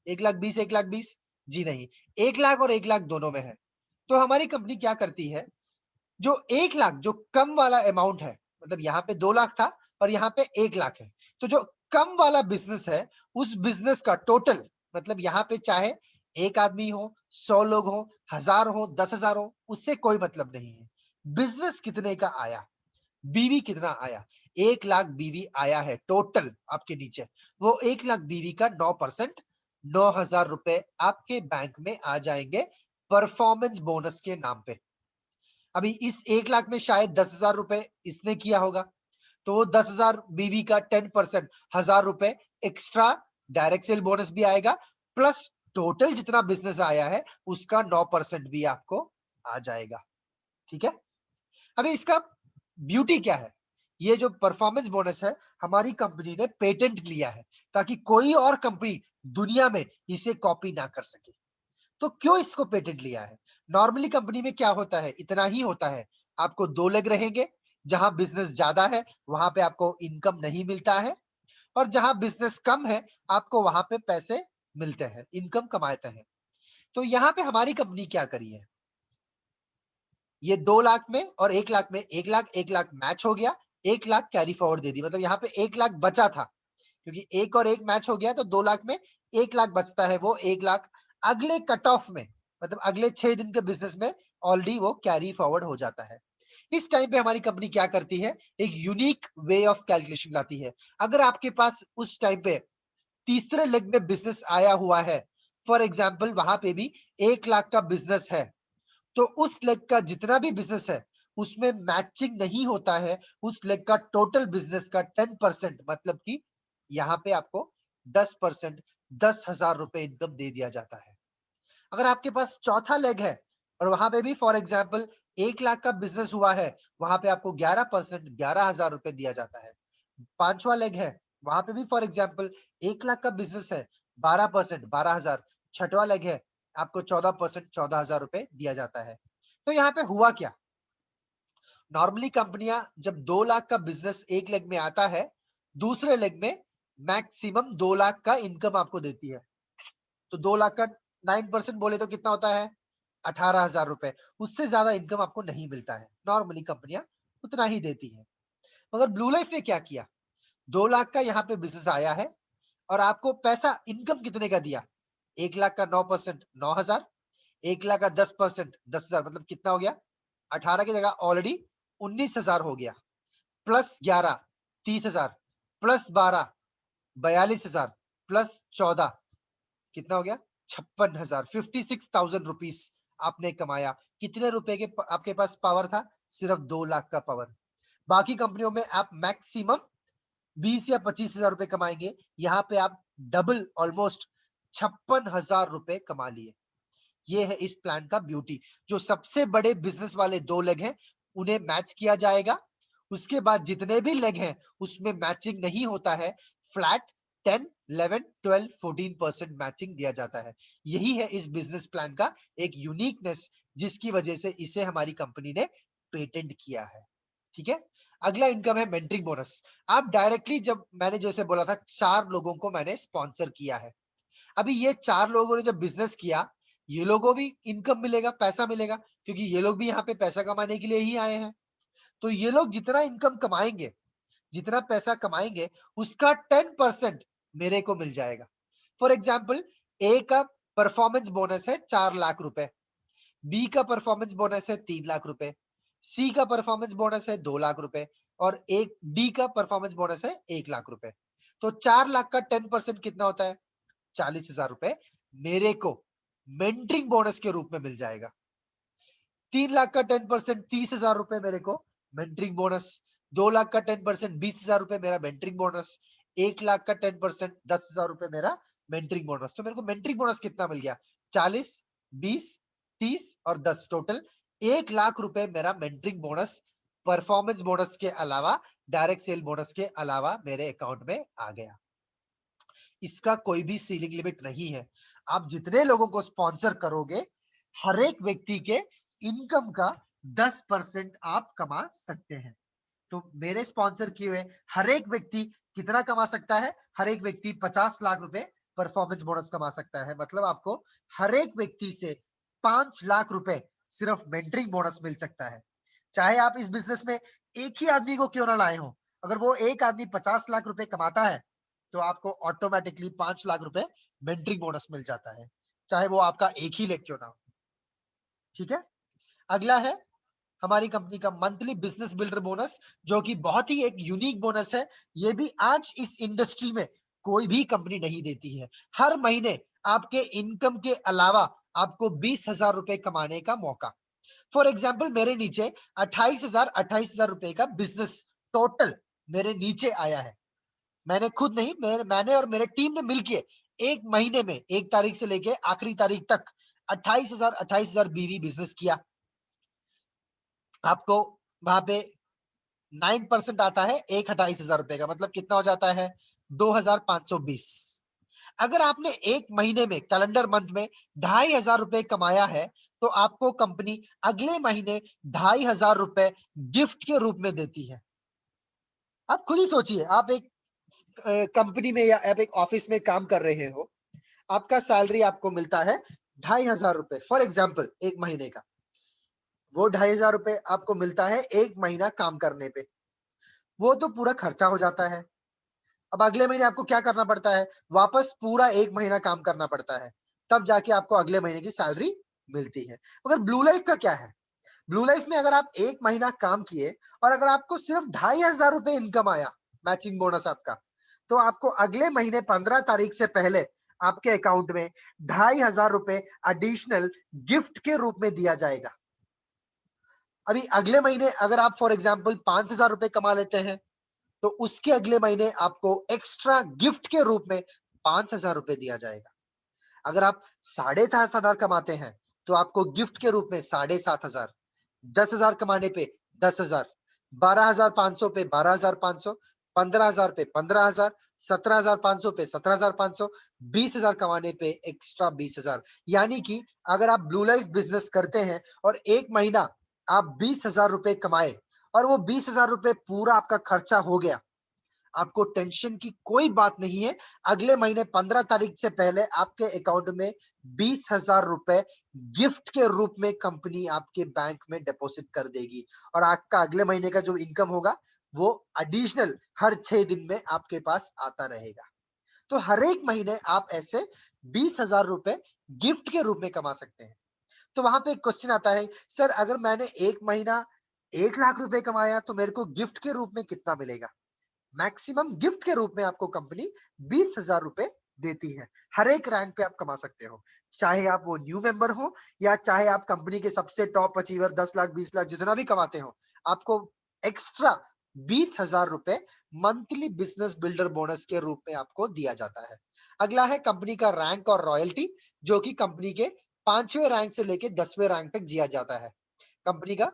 A: 1,20,000 1,20,000? जी नहीं, 1 लाख और 1 लाख दोनों में है। तो हमारी कंपनी क्या करती है? जो 1 लाख जो कम वाला अमाउंट है, मतलब यहाँ पे 2 लाख था और यहाँ पे 1 लाख है, तो जो कम वाला बिजनेस है उस बिजनेस का टोटल, मतलब यहाँ पे चाहे एक आदमी हो, 100 लोग हो, 1,000 हो, 10,000 हो, उससे कोई मतलब नहीं है। बिजनेस कितने का आया, बीवी कितना आया, 1 लाख बीवी आया है टोटल आपके नीचे, वो 1 लाख बीवी का 9%, 9,000 रुपए आपके बैंक में आ जाएंगे परफॉर्मेंस बोनस के नाम पे। अभी इस 1 लाख में शायद 10,000 रुपए इसने किया होगा, तो वो 10,000 बीवी का 10%, 1,000 रुपए एक्स्ट्रा डायरेक्ट सेल बोनस भी आएगा, प्लस टोटल जितना बिजनेस आया है उसका 9% भी आपको आ जाएगा। ठीक है, अभी इसका ब्यूटी क्या है? ये जो परफॉर्मेंस बोनस है, हमारी कंपनी ने पेटेंट लिया है ताकि कोई और कंपनी दुनिया में इसे कॉपी ना कर सके। तो क्यों इसको पेटेंट लिया है? नॉर्मली कंपनी में क्या होता है, इतना ही होता है, आपको 2 लेग रहेंगे, जहां बिजनेस ज्यादा है वहां पे आपको इनकम नहीं मिलता है, और जहां बिजनेस कम है आपको वहां पे पैसे मिलते हैं, इनकम कमाते हैं। तो यहाँ पे हमारी कंपनी क्या करी है, ये 2 लाख में और 1 लाख में 1 लाख मैच हो गया, 1 लाख कैरी फॉरवर्ड दे दी, मतलब यहाँ पे 1 लाख बचा था, क्योंकि 1 और 1 मैच हो गया तो 2 लाख में 1 लाख बचता है, वो 1 लाख अगले कट ऑफ में, मतलब अगले 6 दिन के बिजनेस में ऑलरेडी वो कैरी फॉरवर्ड हो जाता है। इस टाइम पे हमारी कंपनी क्या करती है, एक यूनिक वे ऑफ कैलकुलेशन लाती है। अगर आपके पास उस टाइम पे तीसरे लेग में बिजनेस आया हुआ है, फॉर एग्जाम्पल वहां पे भी 1 लाख का बिजनेस है, तो उस लेग का जितना भी बिजनेस है उसमें मैचिंग नहीं होता है उस लेग का टोटल बिजनेस का 10%, मतलब कि यहाँ पे आपको 10%, 10,000 रुपए इनकम दे दिया जाता है। अगर आपके पास चौथा लेग है और वहां पे भी फॉर एग्जाम्पल 1 लाख का बिजनेस हुआ है, वहां पे आपको 11%, 11,000 रुपए दिया जाता है। पांचवा लेग है, वहां पे भी फॉर एग्जाम्पल 1 लाख का बिजनेस है, 12%, 12,000। छठवा लेग है, आपको 14%, 14,000 रुपए दिया जाता है। तो यहाँ पे हुआ क्या, नॉर्मली कंपनियां जब 2 लाख का बिजनेस एक लेग में आता है, दूसरे लेग में मैक्सिमम 2 लाख का इनकम आपको देती है। तो 2 लाख का 9% बोले तो कितना होता है, 18,000 रुपए। उससे ज्यादा इनकम आपको नहीं मिलता है, नॉर्मली कंपनियां उतना ही देती है। मगर ब्लू लाइफ ने क्या किया, 2 लाख का यहाँ पे बिजनेस आया है और आपको पैसा इनकम कितने का दिया, 1 लाख का 9%, 9,000, 1 लाख का 10%, 10,000, मतलब कितना हो गया, 18 की जगह ऑलरेडी 19,000 हो गया, प्लस 11, 30,000, प्लस 12, 42,000, प्लस 14, कितना हो गया, 56,000, 56,000 रुपीज आपने कमाया। कितने रुपए के आपके पास पावर था, सिर्फ 2 लाख का पावर। बाकी कंपनियों में आप मैक्सिमम 20 या 25,000 रुपए कमाएंगे, यहाँ पे आप डबल ऑलमोस्ट 56,000 रुपए कमा लिए। ये है इस प्लान का ब्यूटी। जो सबसे बड़े बिजनेस वाले 2 लेग हैं उन्हें मैच किया जाएगा, उसके बाद जितने भी लेग हैं उसमें मैचिंग नहीं होता है, फ्लैट 10, 11, 12, 14% मैचिंग दिया जाता है। यही है इस बिजनेस प्लान का एक यूनिकनेस, जिसकी वजह से इसे हमारी कंपनी ने पेटेंट किया है। ठीक है, अगला इनकम है मेंटरिंग बोनस। आप डायरेक्टली, जब मैंने जैसे बोला था 4 लोगों को मैंने स्पॉन्सर किया है, अभी ये 4 लोगों ने जब बिजनेस किया, ये लोगों भी इनकम मिलेगा, पैसा मिलेगा, क्योंकि ये लोग भी यहाँ पे पैसा कमाने के लिए ही आए हैं। तो ये लोग जितना इनकम कमाएंगे, जितना पैसा कमाएंगे, उसका 10% मेरे को मिल जाएगा। फॉर एग्जाम्पल, ए का परफॉर्मेंस बोनस है 4 लाख रुपए, बी का परफॉर्मेंस बोनस है 3 लाख रुपए, सी का परफॉर्मेंस बोनस है 2 लाख रुपए, और एक डी का परफॉर्मेंस बोनस है 1 लाख रुपए। तो 4 लाख का 10% कितना होता है, 40,000 रुपए मेरे को मेंटरिंग बोनस के रूप में मिल जाएगा। 3 लाख का 10%, 30,000 रुपए मेरे को मेंटरिंग बोनस। 2 लाख का 10%, 20,000 रुपए मेरा मेंटरिंग बोनस। 1 लाख का 10%, 10,000 रुपए मेरा मेंटरिंग बोनस। तो मेरे को मेंटरिंग बोनस कितना मिल गया, 40, 20, 30 और 10, टोटल 1 लाख रुपए मेरा मेंटरिंग बोनस, परफॉर्मेंस बोनस के अलावा, डायरेक्ट सेल बोनस के अलावा मेरे अकाउंट में आ गया। इसका कोई भी सीलिंग लिमिट नहीं है, आप जितने लोगों को स्पॉन्सर करोगे, हर एक व्यक्ति के इनकम का 10% आप कमा सकते हैं। तो मेरे स्पॉन्सर किए हुए हर एक व्यक्ति कितना कमा सकता है, हर एक व्यक्ति 50 लाख रुपए परफॉर्मेंस बोनस कमा सकता है। मतलब आपको हर एक व्यक्ति से 5 लाख रुपए सिर्फ मेंटरिंग बोनस मिल सकता है। चाहे आप इस बिजनेस में एक ही आदमी को क्यों ना लाए हो, अगर वो एक आदमी 50 लाख रुपए कमाता है तो आपको ऑटोमेटिकली 5 लाख रुपए मेंटरिंग बोनस मिल जाता है, चाहे वो आपका एक ही लेग क्यों ना हो। ठीक है, अगला है हमारी कंपनी का मंथली बिजनेस बिल्डर बोनस, जो कि बहुत ही एक यूनिक बोनस है। ये भी आज इस इंडस्ट्री में कोई भी कंपनी नहीं देती है। हर महीने आपके इनकम के अलावा आपको 20,000 रुपए कमाने का मौका। फॉर एग्जाम्पल, मेरे नीचे 28,000 रुपए का बिजनेस टोटल मेरे नीचे आया है। मैंने खुद नहीं, मैंने और मेरे टीम ने मिलकर एक महीने में 1 तारीख से लेके आखिरी तारीख तक 28,000 बीवी बिजनेस किया। आपको वहां पे 9% आता है, 28,000 रुपए का, मतलब कितना हो जाता है? 2,520। अगर आपने एक महीने में, कैलेंडर मंथ में 2,500 रुपए कमाया है, तो आपको कंपनी अगले महीने 2,500 रुपए गिफ्ट के रूप में देती है। आप खुद ही सोचिए, आप एक कंपनी में या आप एक ऑफिस में काम कर रहे हो, आपका सैलरी आपको मिलता है 2,500 रुपए, फॉर एग्जाम्पल एक महीने का। वो 2,500 रुपए आपको मिलता है एक महीना काम करने पे, वो तो पूरा खर्चा हो जाता है। अब अगले महीने आपको क्या करना पड़ता है? वापस पूरा एक महीना काम करना पड़ता है, तब जाके आपको अगले महीने की सैलरी मिलती है। मगर ब्लू लाइफ का क्या है? ब्लू लाइफ में अगर आप एक महीना काम किए और अगर आपको सिर्फ 2,500 रुपए इनकम आया, मैचिंग बोनस आपका, तो आपको अगले महीने 15 तारीख से पहले आपके अकाउंट में 2,500 रुपए एडिशनल गिफ्ट के रूप में दिया जाएगा। अभी अगले महीने अगर आप फॉर एग्जाम्पल 5,000 रुपए कमा लेते हैं, तो उसके अगले महीने आपको एक्स्ट्रा गिफ्ट के रूप में 5,000 रुपए दिया जाएगा। अगर आप 7,500 कमाते हैं, तो आपको गिफ्ट के रूप में 7,500, 10,000 कमाने पे 10,000, 12,500 पे 12,500, 15,000 पे 15,000, 17,500 पे 17,500, 20,000 कमाने पे एक्स्ट्रा 20,000। यानी कि अगर आप ब्लू लाइफ बिजनेस करते हैं और एक महीना आप 20,000 रुपए कमाए और वो 20,000 रुपए पूरा आपका खर्चा हो गया, आपको टेंशन की कोई बात नहीं है। अगले महीने 15 तारीख से पहले आपके अकाउंट में 20,000 रुपए गिफ्ट के रूप में कंपनी आपके बैंक में डिपॉजिट कर देगी, और आपका अगले महीने का जो इनकम होगा वो एडिशनल हर 6 दिन में आपके पास आता रहेगा। तो हर एक महीने आप ऐसे 20,000 रुपए गिफ्ट के रूप में कमा सकते हैं। तो वहां पे एक क्वेश्चन आता है, सर अगर मैंने एक महीना 1 लाख रुपए कमाया तो मेरे को गिफ्ट के रूप में कितना मिलेगा? मैक्सिमम गिफ्ट के रूप में आपको कंपनी 20,000 रुपए देती है। हर एक रैंक पे आप कमा सकते हो, चाहे आप वो न्यू मेंबर हो या चाहे आप कंपनी के सबसे टॉप अचीवर 10 लाख 20 लाख जितना भी कमाते हो, आपको एक्स्ट्रा 20,000 रुपए मंथली बिजनेस बिल्डर बोनस के रूप में आपको दिया जाता है। अगला है कंपनी का रैंक और रॉयल्टी, जो कि कंपनी के 5वें रैंक से लेके 10वें रैंक तक दिया जाता है। कंपनी का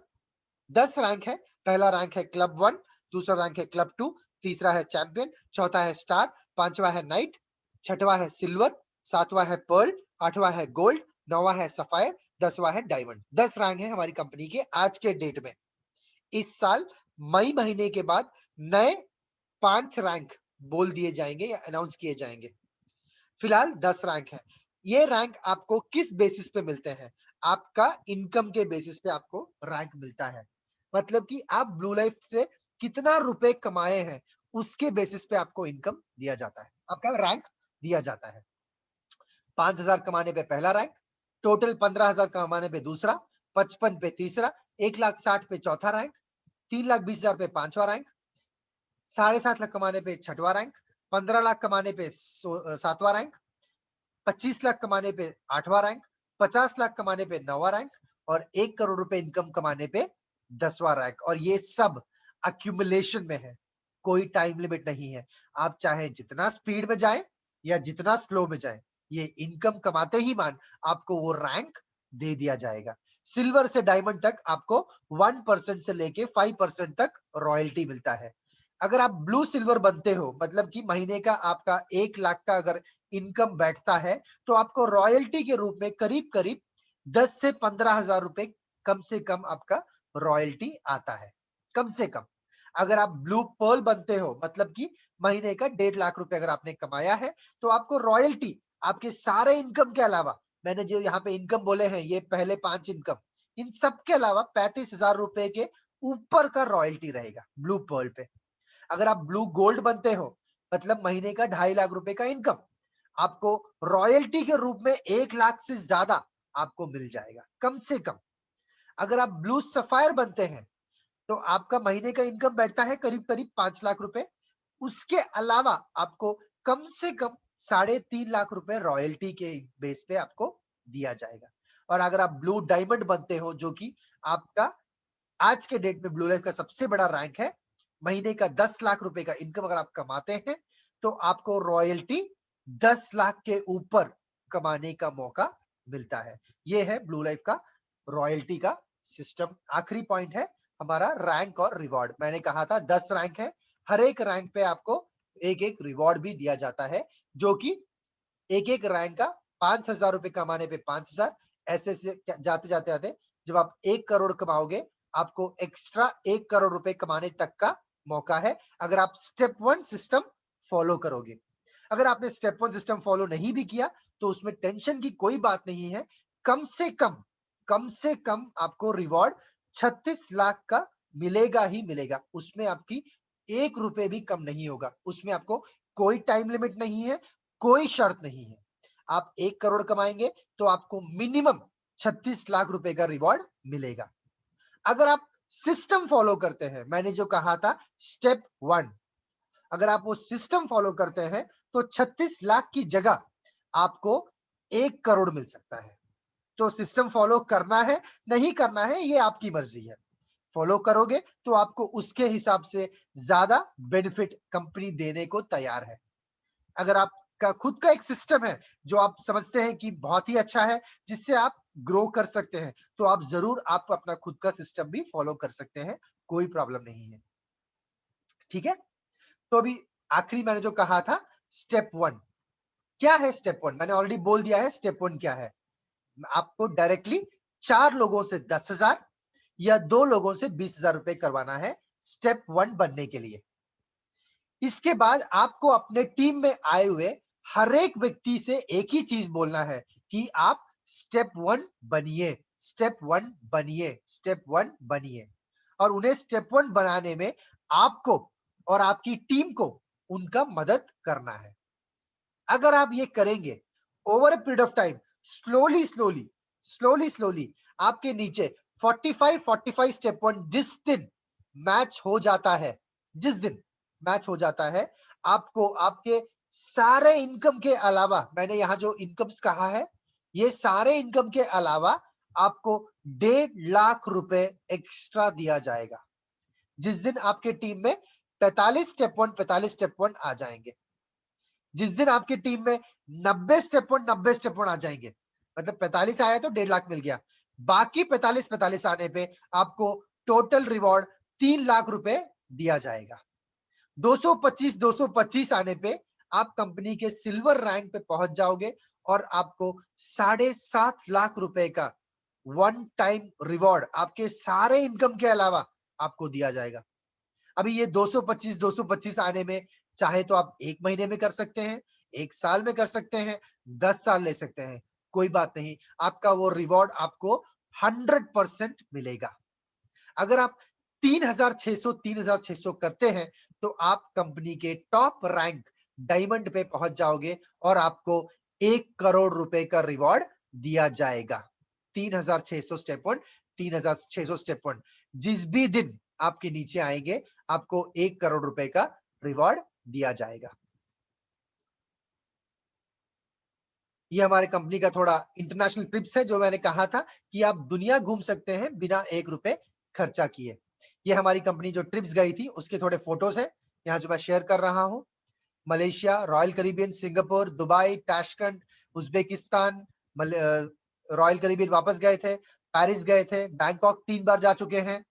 A: 10 रैंक है। पहला रैंक है क्लब 1, दूसरा रैंक है क्लब 2, तीसरा है चैंपियन, चौथा है स्टार, पांचवा है नाइट, छठवां है सिल्वर, सातवां है पर्ल, आठवां है गोल्ड, नौवां है सफायर, 10वां है डायमंड। 10 रैंक है हमारी कंपनी के आज के डेट में। इस साल मई महीने के बाद नए 5 रैंक बोल दिए जाएंगे या अनाउंस किए जाएंगे। फिलहाल 10 रैंक है। ये रैंक आपको किस बेसिस पे मिलते हैं? आपका इनकम के बेसिस पे आपको रैंक मिलता है। मतलब कि आप ब्लू लाइफ से कितना रुपए कमाए हैं, उसके बेसिस पे आपको इनकम दिया जाता है, आपका रैंक दिया जाता है। 5,000 कमाने पे पहला रैंक, टोटल 15,000 कमाने पे दूसरा, 55 पे तीसरा, 1,60,000 पे चौथा रैंक, 3,20,000 पे पांचवा रैंक, 7.5 लाख कमाने पे छठवा रैंक, 15 लाख कमाने पे सातवां रैंक, 25 लाख कमाने पे 8वां रैंक, 50 लाख कमाने पे 9वां रैंक, और 1 करोड़ रुपए इनकम कमाने पे 10वां रैंक। और ये सब अक्यूमुलेशन में है, कोई टाइम लिमिट नहीं है। आप चाहे जितना स्पीड में जाए या जितना स्लो में जाए, ये इनकम कमाते ही मान आपको वो रैंक दे दिया जाएगा। सिल्वर से डायमंड तक आपको 1% से लेके 5% तक रॉयल्टी मिलता है। अगर आप ब्लू सिल्वर बनते हो, मतलब कि महीने का आपका 1 लाख का अगर इनकम बैठता है, तो आपको रॉयल्टी के रूप में करीब करीब 10 से 15,000 रुपए कम से कम आपका रॉयल्टी आता है, कम से कम। अगर आप ब्लू पर्ल बनते हो, मतलब कि महीने का 1.5 लाख रुपए अगर आपने कमाया है, तो आपको रॉयल्टी आपके सारे इनकम के अलावा, मैंने जो यहाँ पे इनकम बोले हैं ये पहले 5 इनकम, इन सब के अलावा 35,000 रुपए के ऊपर का रॉयल्टी रहेगा ब्लू पर्ल पे। अगर आप ब्लू गोल्ड बनते हो, मतलब महीने का 2.5 लाख रुपए का इनकम, आपको रॉयल्टी के रूप में 1 लाख से ज्यादा आपको मिल जाएगा, कम से कम। अगर आप ब्लू सफायर बनते हैं तो आपका महीने का इनकम बैठता है करीब करीब 5 लाख रुपए। उसके अलावा आपको कम से कम 3.5 लाख रुपए रॉयल्टी के बेस पे आपको दिया जाएगा। और अगर आप ब्लू डायमंड बनते हो, जो कि आपका आज के डेट में ब्लू लाइफ का सबसे बड़ा रैंक है, महीने का 10 लाख रुपए का इनकम अगर आप कमाते हैं तो आपको रॉयल्टी 10 लाख के ऊपर कमाने का मौका मिलता है। ये है ब्लू लाइफ का रॉयल्टी का सिस्टम। आखिरी पॉइंट है हमारा रैंक और रिवॉर्ड। मैंने कहा था 10 रैंक है, हर एक रैंक पे आपको एक एक रिवॉर्ड भी दिया जाता है, जो कि एक एक रैंक का 5,000 रुपए कमाने पे 5,000, ऐसे ऐसे जाते जाते जाते जब आप 1 करोड़ कमाओगे, आपको एक्स्ट्रा 1 करोड़ रुपए कमाने तक का मौका है, अगर आप स्टेप 1 सिस्टम फॉलो करोगे। अगर आपने स्टेप 1 सिस्टम फॉलो नहीं भी किया तो उसमें टेंशन की कोई बात नहीं है। कम से कम आपको रिवॉर्ड 36 लाख का मिलेगा ही मिलेगा। उसमें आपकी 1 रुपए भी कम नहीं होगा। उसमें आपको कोई टाइम लिमिट नहीं है, कोई शर्त नहीं है। आप 1 करोड़ कमाएंगे तो आपको मिनिमम 36 लाख रुपए का रिवॉर्ड मिलेगा। अगर आप सिस्टम फॉलो करते हैं, मैंने जो कहा था स्टेप 1, अगर आप वो सिस्टम फॉलो करते हैं तो 36 लाख की जगह आपको 1 करोड़ मिल सकता है। तो सिस्टम फॉलो करना है, नहीं करना है, ये आपकी मर्जी है। फॉलो करोगे तो आपको उसके हिसाब से ज्यादा बेनिफिट कंपनी देने को तैयार है। अगर आपका खुद का एक सिस्टम है जो आप समझते हैं कि बहुत ही अच्छा है, जिससे आप ग्रो कर सकते हैं, तो आप जरूर आप अपना खुद का सिस्टम भी फॉलो कर सकते हैं, कोई प्रॉब्लम नहीं है। ठीक है, तो अभी आखिरी मैंने जो कहा था स्टेप 1, क्या है स्टेप 1? मैंने ऑलरेडी बोल दिया है स्टेप 1 क्या है। आपको डायरेक्टली 4 लोगों से 10,000 या 2 लोगों से 20,000 रुपए करवाना है स्टेप 1 बनने के लिए। इसके बाद आपको अपने टीम में आए हुए हर एक व्यक्ति से एक ही चीज बोलना है कि आप स्टेप 1 बनिए, स्टेप 1 बनिए, स्टेप 1 बनिए। और उन्हें स्टेप 1 बनाने में आपको और आपकी टीम को उनका मदद करना है। अगर आप ये करेंगे over a period of time, slowly आपके नीचे 45 स्टेप 1 जिस दिन मैच हो जाता है, जिस दिन मैच हो जाता है, आपको आपके सारे इनकम के अलावा, मैंने यहां जो इनकम्स कहा है, ये सारे इनकम के अलावा आपको 1.5 लाख रुपए एक्स्ट्रा दिया जाएगा जिस दिन आपके टीम में 45 स्टेप 1 आ जाएंगे। जिस दिन आपकी टीम में 90 स्टेप 1 आ जाएंगे, मतलब 45 आया तो 1.5 लाख मिल गया, बाकी 45 आने पे आपको टोटल रिवॉर्ड 3 लाख रुपए दिया जाएगा। 225 आने पे आप कंपनी के सिल्वर रैंक पे पहुंच जाओगे और आपको 7.5 लाख रुपए का वन टाइम रिवॉर्ड आपके सारे इनकम के अलावा आपको दिया जाएगा। अभी ये 225 आने में चाहे तो आप 1 महीने में कर सकते हैं, 1 साल में कर सकते हैं, 10 साल ले सकते हैं, कोई बात नहीं, आपका वो रिवॉर्ड आपको 100% मिलेगा। अगर आप 3,600 करते हैं तो आप कंपनी के टॉप रैंक डायमंड पे पहुंच जाओगे और आपको 1 करोड़ रुपए का रिवॉर्ड दिया जाएगा। 3,600 स्टेप 1, 3,600 स्टेप 1 जिस भी दिन आपके नीचे आएंगे, आपको 1 करोड़ रुपए का रिवॉर्ड दिया जाएगा। ये हमारे कंपनी का थोड़ा इंटरनेशनल ट्रिप्स है, जो मैंने कहा था कि आप दुनिया घूम सकते हैं बिना 1 रुपए खर्चा किए। ये हमारी कंपनी जो ट्रिप्स गई थी उसके थोड़े फोटोज हैं यहाँ जो मैं शेयर कर रहा हूँ। Malaysia, royal Caribbean, Singapore, Dubai, Tashkent, Uzbekistan, royal Caribbean वापस गए थे, पेरिस गए थे, बैंकॉक 3 बार जा चुके हैं,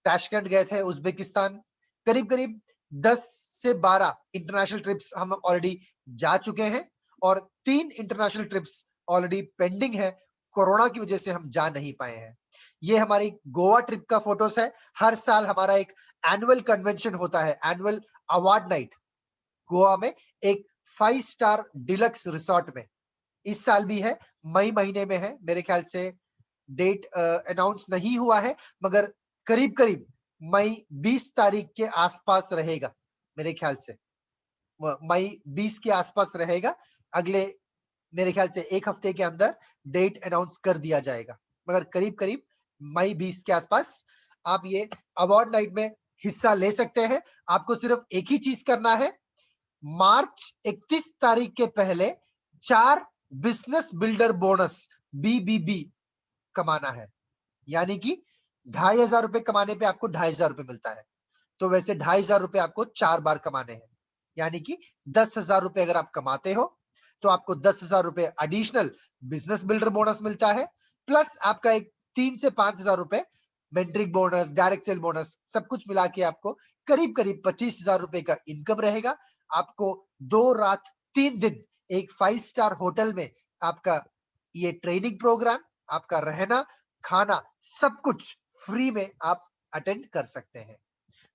A: ताशकंद गए थे, उज्बेकिस्तान। करीब करीब 10 से 12 इंटरनेशनल ट्रिप्स हम ऑलरेडी जा चुके हैं और 3 इंटरनेशनल ट्रिप्स ऑलरेडी पेंडिंग है, कोरोना की वजह से हम जा नहीं पाए हैं। ये हमारी गोवा ट्रिप का फोटोस है। हर साल हमारा एक एनुअल कन्वेंशन होता है, एनुअल अवार्ड नाइट गोवा में, एक 5 स्टार डिलक्स रिसोर्ट में। इस साल भी है, मई महीने में है, मेरे ख्याल से डेट अनाउंस नहीं हुआ है, मगर करीब करीब मई 20 तारीख के आसपास रहेगा, मेरे ख्याल से मई 20 के आसपास रहेगा। अगले मेरे ख्याल से 1 हफ्ते के अंदर डेट अनाउंस कर दिया जाएगा, मगर करीब करीब मई 20 के आसपास आप ये अवार्ड नाइट में हिस्सा ले सकते हैं। आपको सिर्फ एक ही चीज करना है, मार्च 31 तारीख के पहले 4 बिजनेस बिल्डर बोनस बीबीबी कमाना है। यानी कि 2,500 रुपए कमाने पे आपको 2,500 रुपए मिलता है, तो वैसे 2,500 रुपए आपको 4 बार कमाने हैं। यानी कि 10,000 रुपए अगर आप कमाते हो तो आपको 10,000 रुपए एडिशनल बिजनेस बिल्डर बोनस मिलता है, प्लस आपका एक 3 से 5,000 रुपए mentoring bonus, direct cell bonus, सब कुछ मिला के आपको करीब करीब 25,000 रुपए का इनकम रहेगा। आपको 2 रात 3 दिन एक 5 स्टार होटल में आपका ये ट्रेनिंग प्रोग्राम, आपका रहना खाना सब कुछ फ्री में आप अटेंड कर सकते हैं।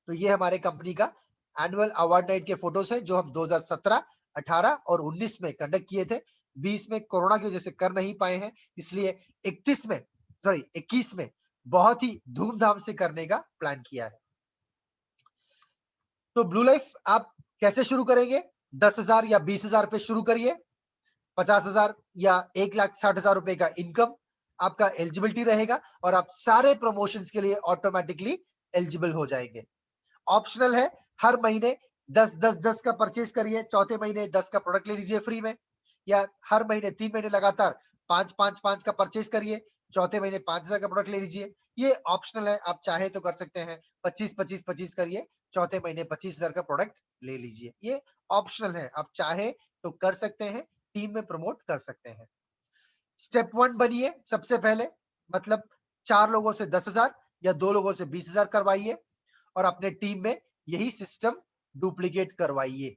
A: तो ये हमारे कंपनी का एनुअल अवार्ड नाइट के फोटोज है जो हम 2017, 18 और 19 में कंडक्ट किए थे। 20 में कोरोना की वजह से कर नहीं पाए हैं, इसलिए 21 में बहुत ही धूमधाम से करने का प्लान किया है। तो ब्लू लाइफ आप कैसे शुरू करेंगे? 10,000 या 20,000 पे शुरू करिए। 50,000 या 1,60,000 रुपए का इनकम आपका एलिजिबिलिटी रहेगा और आप सारे प्रमोशंस के लिए ऑटोमेटिकली एलिजिबल हो जाएंगे। ऑप्शनल है, हर महीने 10 का परचेज करिए, चौथे महीने 10 का प्रोडक्ट ले लीजिए फ्री में, या हर महीने 3 महीने लगातार 5 का परचेज करिए, चौथे महीने 5,000 का प्रोडक्ट ले लीजिए। ये ऑप्शनल है, आप चाहे तो कर सकते हैं 25 करिए, चौथे महीने 25,000 का प्रोडक्ट ले लीजिए। ये ऑप्शनल है, आप चाहे तो कर सकते हैं, टीम में प्रमोट कर सकते हैं। स्टेप 1 बनिए सबसे पहले, मतलब 4 लोगों से 10,000 या 2 लोगों से 20,000 करवाइए और अपने टीम में यही सिस्टम डुप्लीकेट करवाइए।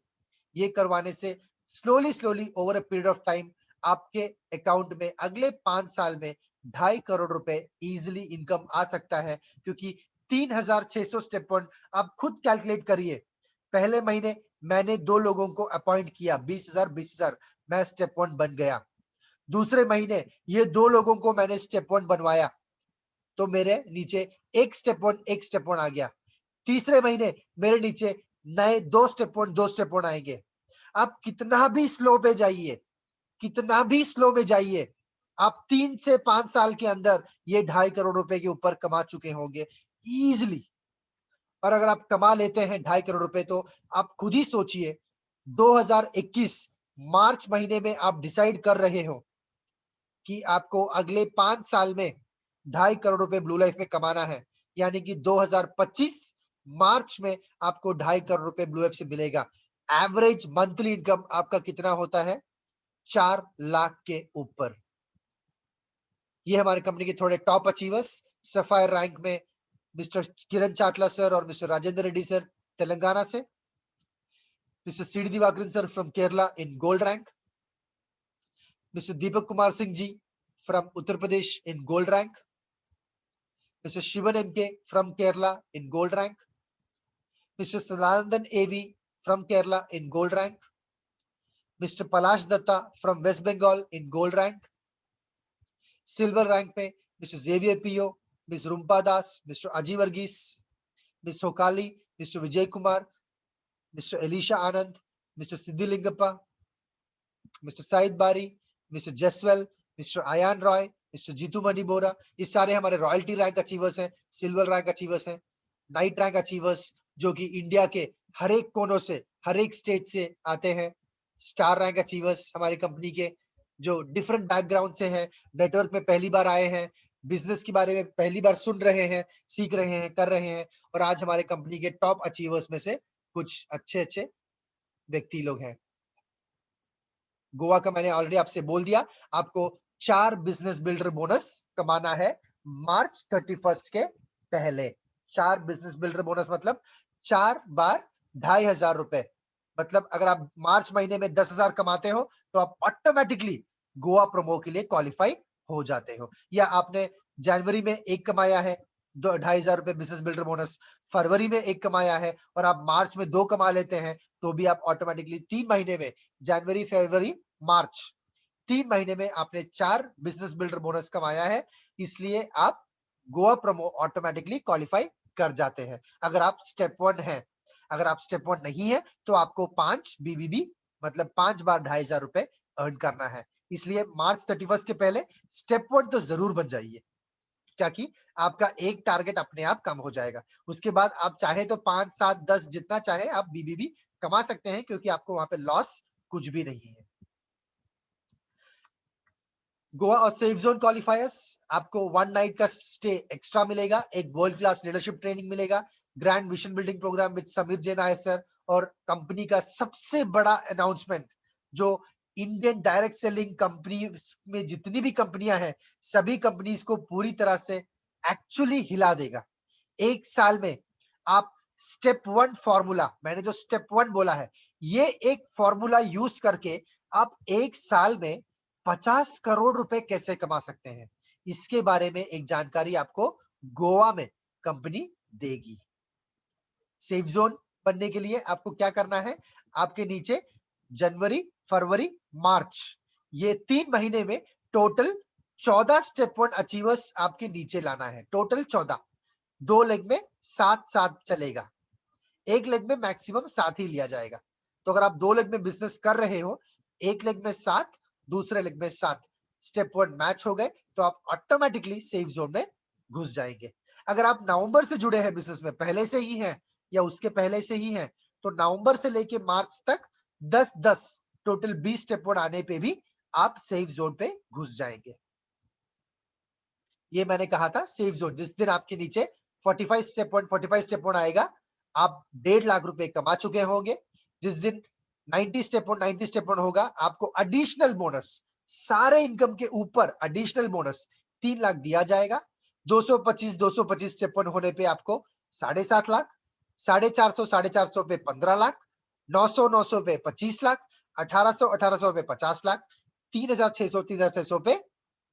A: ये करवाने से slowly over a period of time आपके अकाउंट में अगले 5 साल में 2.5 करोड़ रुपए इजीली इनकम आ सकता है, क्योंकि 3,600 स्टेप 1 आप खुद कैलकुलेट करिए। पहले महीने मैंने 2 लोगों को अपॉइंट किया, 20,000 मैं स्टेप 1 बन गया। दूसरे महीने ये 2 लोगों को मैंने स्टेप 1 बनवाया, तो मेरे नीचे एक स्टेप 1 आ गया। तीसरे महीने मेरे नीचे नए 2 स्टेप 1 आएंगे। आप कितना भी स्लो पे जाइए, कितना भी स्लो में जाइए, आप 3 से 5 साल के अंदर ये 2.5 करोड़ रुपए के ऊपर कमा चुके होंगे इजीली। और अगर आप कमा लेते हैं 2.5 करोड़ रुपए, तो आप खुद ही सोचिए 2021 मार्च महीने में आप डिसाइड कर रहे हो कि आपको अगले 5 साल में 2.5 करोड़ रुपए ब्लू लाइफ में कमाना है, यानी कि 2025 मार्च में आपको 2.5 करोड़ रुपए ब्लू लाइफ से मिलेगा। एवरेज मंथली इनकम आपका कितना होता है? 4 लाख के ऊपर। ये हमारे कंपनी के थोड़े टॉप अचीवर्स, सफायर रैंक में मिस्टर किरण चाटला सर और मिस्टर राजेंद्र रेड्डी सर तेलंगाना से, mister CD Divakaran sir from Kerala in gold rank, mister Deepak Kumar Singh ji from Uttar Pradesh in gold rank, mister Shivan MK from Kerala in gold rank, mister Sadanandan AV from Kerala in gold rank, mister Palash Datta from west Bengal in gold rank. Silver rank में mister Xavier PO, miss Rumpa Das, mister Aji Varghese, miss Hokali, mister Vijay Kumar, mister Elisha Anand, mister Siddhi Lingappa, mister Syed Bari, mister Jaswel, mister Ayan Roy, mister Jitu Mani Bora. ये सारे हमारे royalty rank achievers हैं, silver rank achievers हैं, knight rank achievers जो कि India के हर एक कोनों से, हर एक स्टेट से आते हैं। स्टार रैंक अचीवर्स हमारी कंपनी के जो डिफरेंट बैकग्राउंड से हैं, नेटवर्क में पहली बार आए हैं, बिजनेस के बारे में पहली बार सुन रहे हैं, सीख रहे हैं, कर रहे हैं, और आज हमारे कंपनी के टॉप अचीवर्स में से कुछ अच्छे व्यक्ति लोग हैं। गोवा का मैंने ऑलरेडी आपसे बोल दिया, आपको 4 बिजनेस बिल्डर बोनस कमाना है मार्च 31 के पहले। 4 बिजनेस बिल्डर बोनस मतलब 4 बार 2,500 रुपए। मतलब अगर आप मार्च महीने में 10,000 कमाते हो तो आप ऑटोमेटिकली गोवा प्रोमो के लिए क्वालिफाई हो जाते हो। या आपने जनवरी में एक कमाया है 2,500 रुपए बिजनेस बिल्डर बोनस, फरवरी में एक कमाया है और आप मार्च में 2 कमा लेते हैं, तो भी आप ऑटोमेटिकली 3 महीने में, जनवरी फरवरी मार्च, 3 महीने में आपने 4 बिजनेस बिल्डर बोनस कमाया है, इसलिए आप गोवा प्रोमो ऑटोमेटिकली क्वालिफाई कर जाते हैं अगर आप स्टेप 1 हैं। अगर आप स्टेप 1 नहीं है तो आपको 5 बीबीबी मतलब 5 बार 2,500 रुपए अर्न करना है। इसलिए मार्च 31 के पहले स्टेप 1 तो जरूर बन जाइए। क्या कि आपका एक टारगेट अपने आप कम हो जाएगा। उसके बाद आप चाहे तो 5, 7, 10 जितना चाहे आप बीबीबी कमा सकते हैं, क्योंकि आपको वहां पे लॉस कुछ भी नहीं है। गोवा और सेफ जोन क्वालिफायर्स, आपको 1 नाइट का स्टे एक्स्ट्रा मिलेगा, एक वर्ल्ड क्लास लीडरशिप ट्रेनिंग मिलेगा, grand vision building program with Sameer Jain आयसर, और कंपनी का सबसे बड़ा अनाउंसमेंट, जो इंडियन डायरेक्ट सेलिंग कंपनी में जितनी भी कंपनियां हैं, सभी कंपनीज को पूरी तरह से एक्चुअली हिला देगा। एक साल में आप स्टेप 1 फॉर्मूला, मैंने जो स्टेप 1 बोला है, ये एक फॉर्मूला यूज करके आप एक साल में 50 करोड़ रुपए कैसे कमा सकते हैं, इसके बारे में एक जानकारी आपको गोवा में कंपनी देगी। सेफ जोन बनने के लिए आपको क्या करना है, आपके नीचे जनवरी, फरवरी, मार्च, ये 3 महीने में टोटल 14 स्टेप 1 अचीवर्स आपके नीचे लाना है। टोटल 14, 2 लेग में 7-7 चलेगा, एक लेग में मैक्सिमम 7 ही लिया जाएगा। तो अगर आप 2 लेग में बिजनेस कर रहे हो, एक लेग में 7, दूसरे लेग में 7, स्टेप 1 मैच हो गए, तो आप ऑटोमेटिकली सेफ जोन में घुस जाएंगे। अगर आप नवंबर से जुड़े हैं बिजनेस में, पहले से ही हैं या उसके पहले से ही हैं, तो नवंबर से लेके मार्च तक 10-10 टोटल 20 स्टेप 1 आने पे भी आप सेफ जोन पे घुस जाएंगे। ये मैंने कहा था सेफ जोन, जिस दिन आपके नीचे 45 स्टेप 1 आएगा, आप 1.5 लाख रुपए कमा चुके होंगे। जिस दिन 90 स्टेप 1 होगा, आपको एडिशनल बोनस, सारे इनकम के ऊपर एडिशनल बोनस 3 लाख दिया जाएगा। 225 स्टेप 1 होने पे आपको 7.5 लाख, 450 पे 15 लाख, 900 पे 25 लाख, 1800 पे 50 लाख, 3,600 पे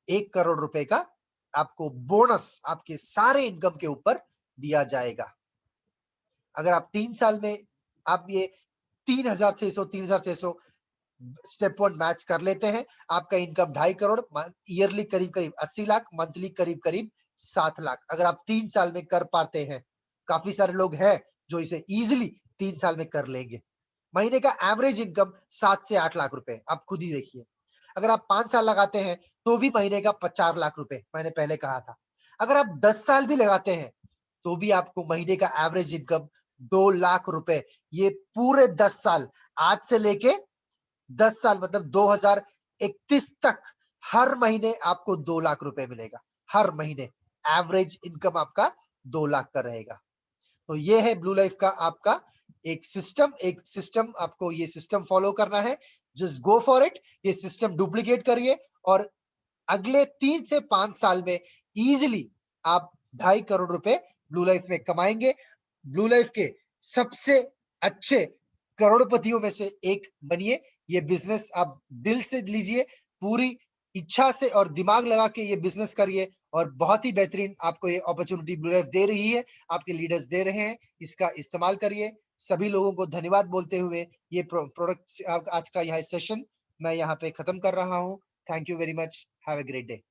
A: 1 करोड़ रुपए का आपको बोनस आपके सारे इनकम के ऊपर दिया जाएगा। अगर आप 3 साल में आप ये 3,600 स्टेप 1 मैच कर लेते हैं, आपका इनकम 2.5 करोड़, ईयरली करीब करीब 80 लाख, मंथली करीब करीब 7 लाख, अगर आप 3 साल में कर पाते हैं। काफी सारे लोग हैं जो इसे इजिली 3 साल में कर लेंगे। महीने का एवरेज इनकम 7 से 8 लाख रुपए, आप खुद ही देखिए। अगर आप 5 साल लगाते हैं तो भी महीने का 4 लाख रुपए, मैंने पहले कहा था। अगर आप 10 साल भी लगाते हैं तो भी आपको महीने का एवरेज इनकम 2 लाख रुपए, ये पूरे 10 साल, आज से लेके 10 साल मतलब 2031 तक हर महीने आपको 2 लाख रुपए मिलेगा। हर महीने एवरेज इनकम आपका 2 लाख का रहेगा। तो ये है ब्लू लाइफ का आपका एक सिस्टम आपको ये सिस्टम फॉलो करना है। जस्ट गो फॉर इट, ये सिस्टम डुप्लीकेट करिए और अगले 3 से 5 साल में इजिली आप 2.5 करोड़ रुपए ब्लू लाइफ में कमाएंगे। ब्लू लाइफ के सबसे अच्छे करोड़पतियों में से एक बनिए। ये बिजनेस आप दिल से लीजिए, पूरी इच्छा से और दिमाग लगा के ये बिजनेस करिए, और बहुत ही बेहतरीन आपको ये अपॉर्चुनिटी ब्लू लाइफ दे रही है, आपके लीडर्स दे रहे हैं, इसका इस्तेमाल करिए। सभी लोगों को धन्यवाद बोलते हुए ये प्रोडक्ट आज का यह सेशन मैं यहाँ पे खत्म कर रहा हूँ। Thank you very much, have a great day.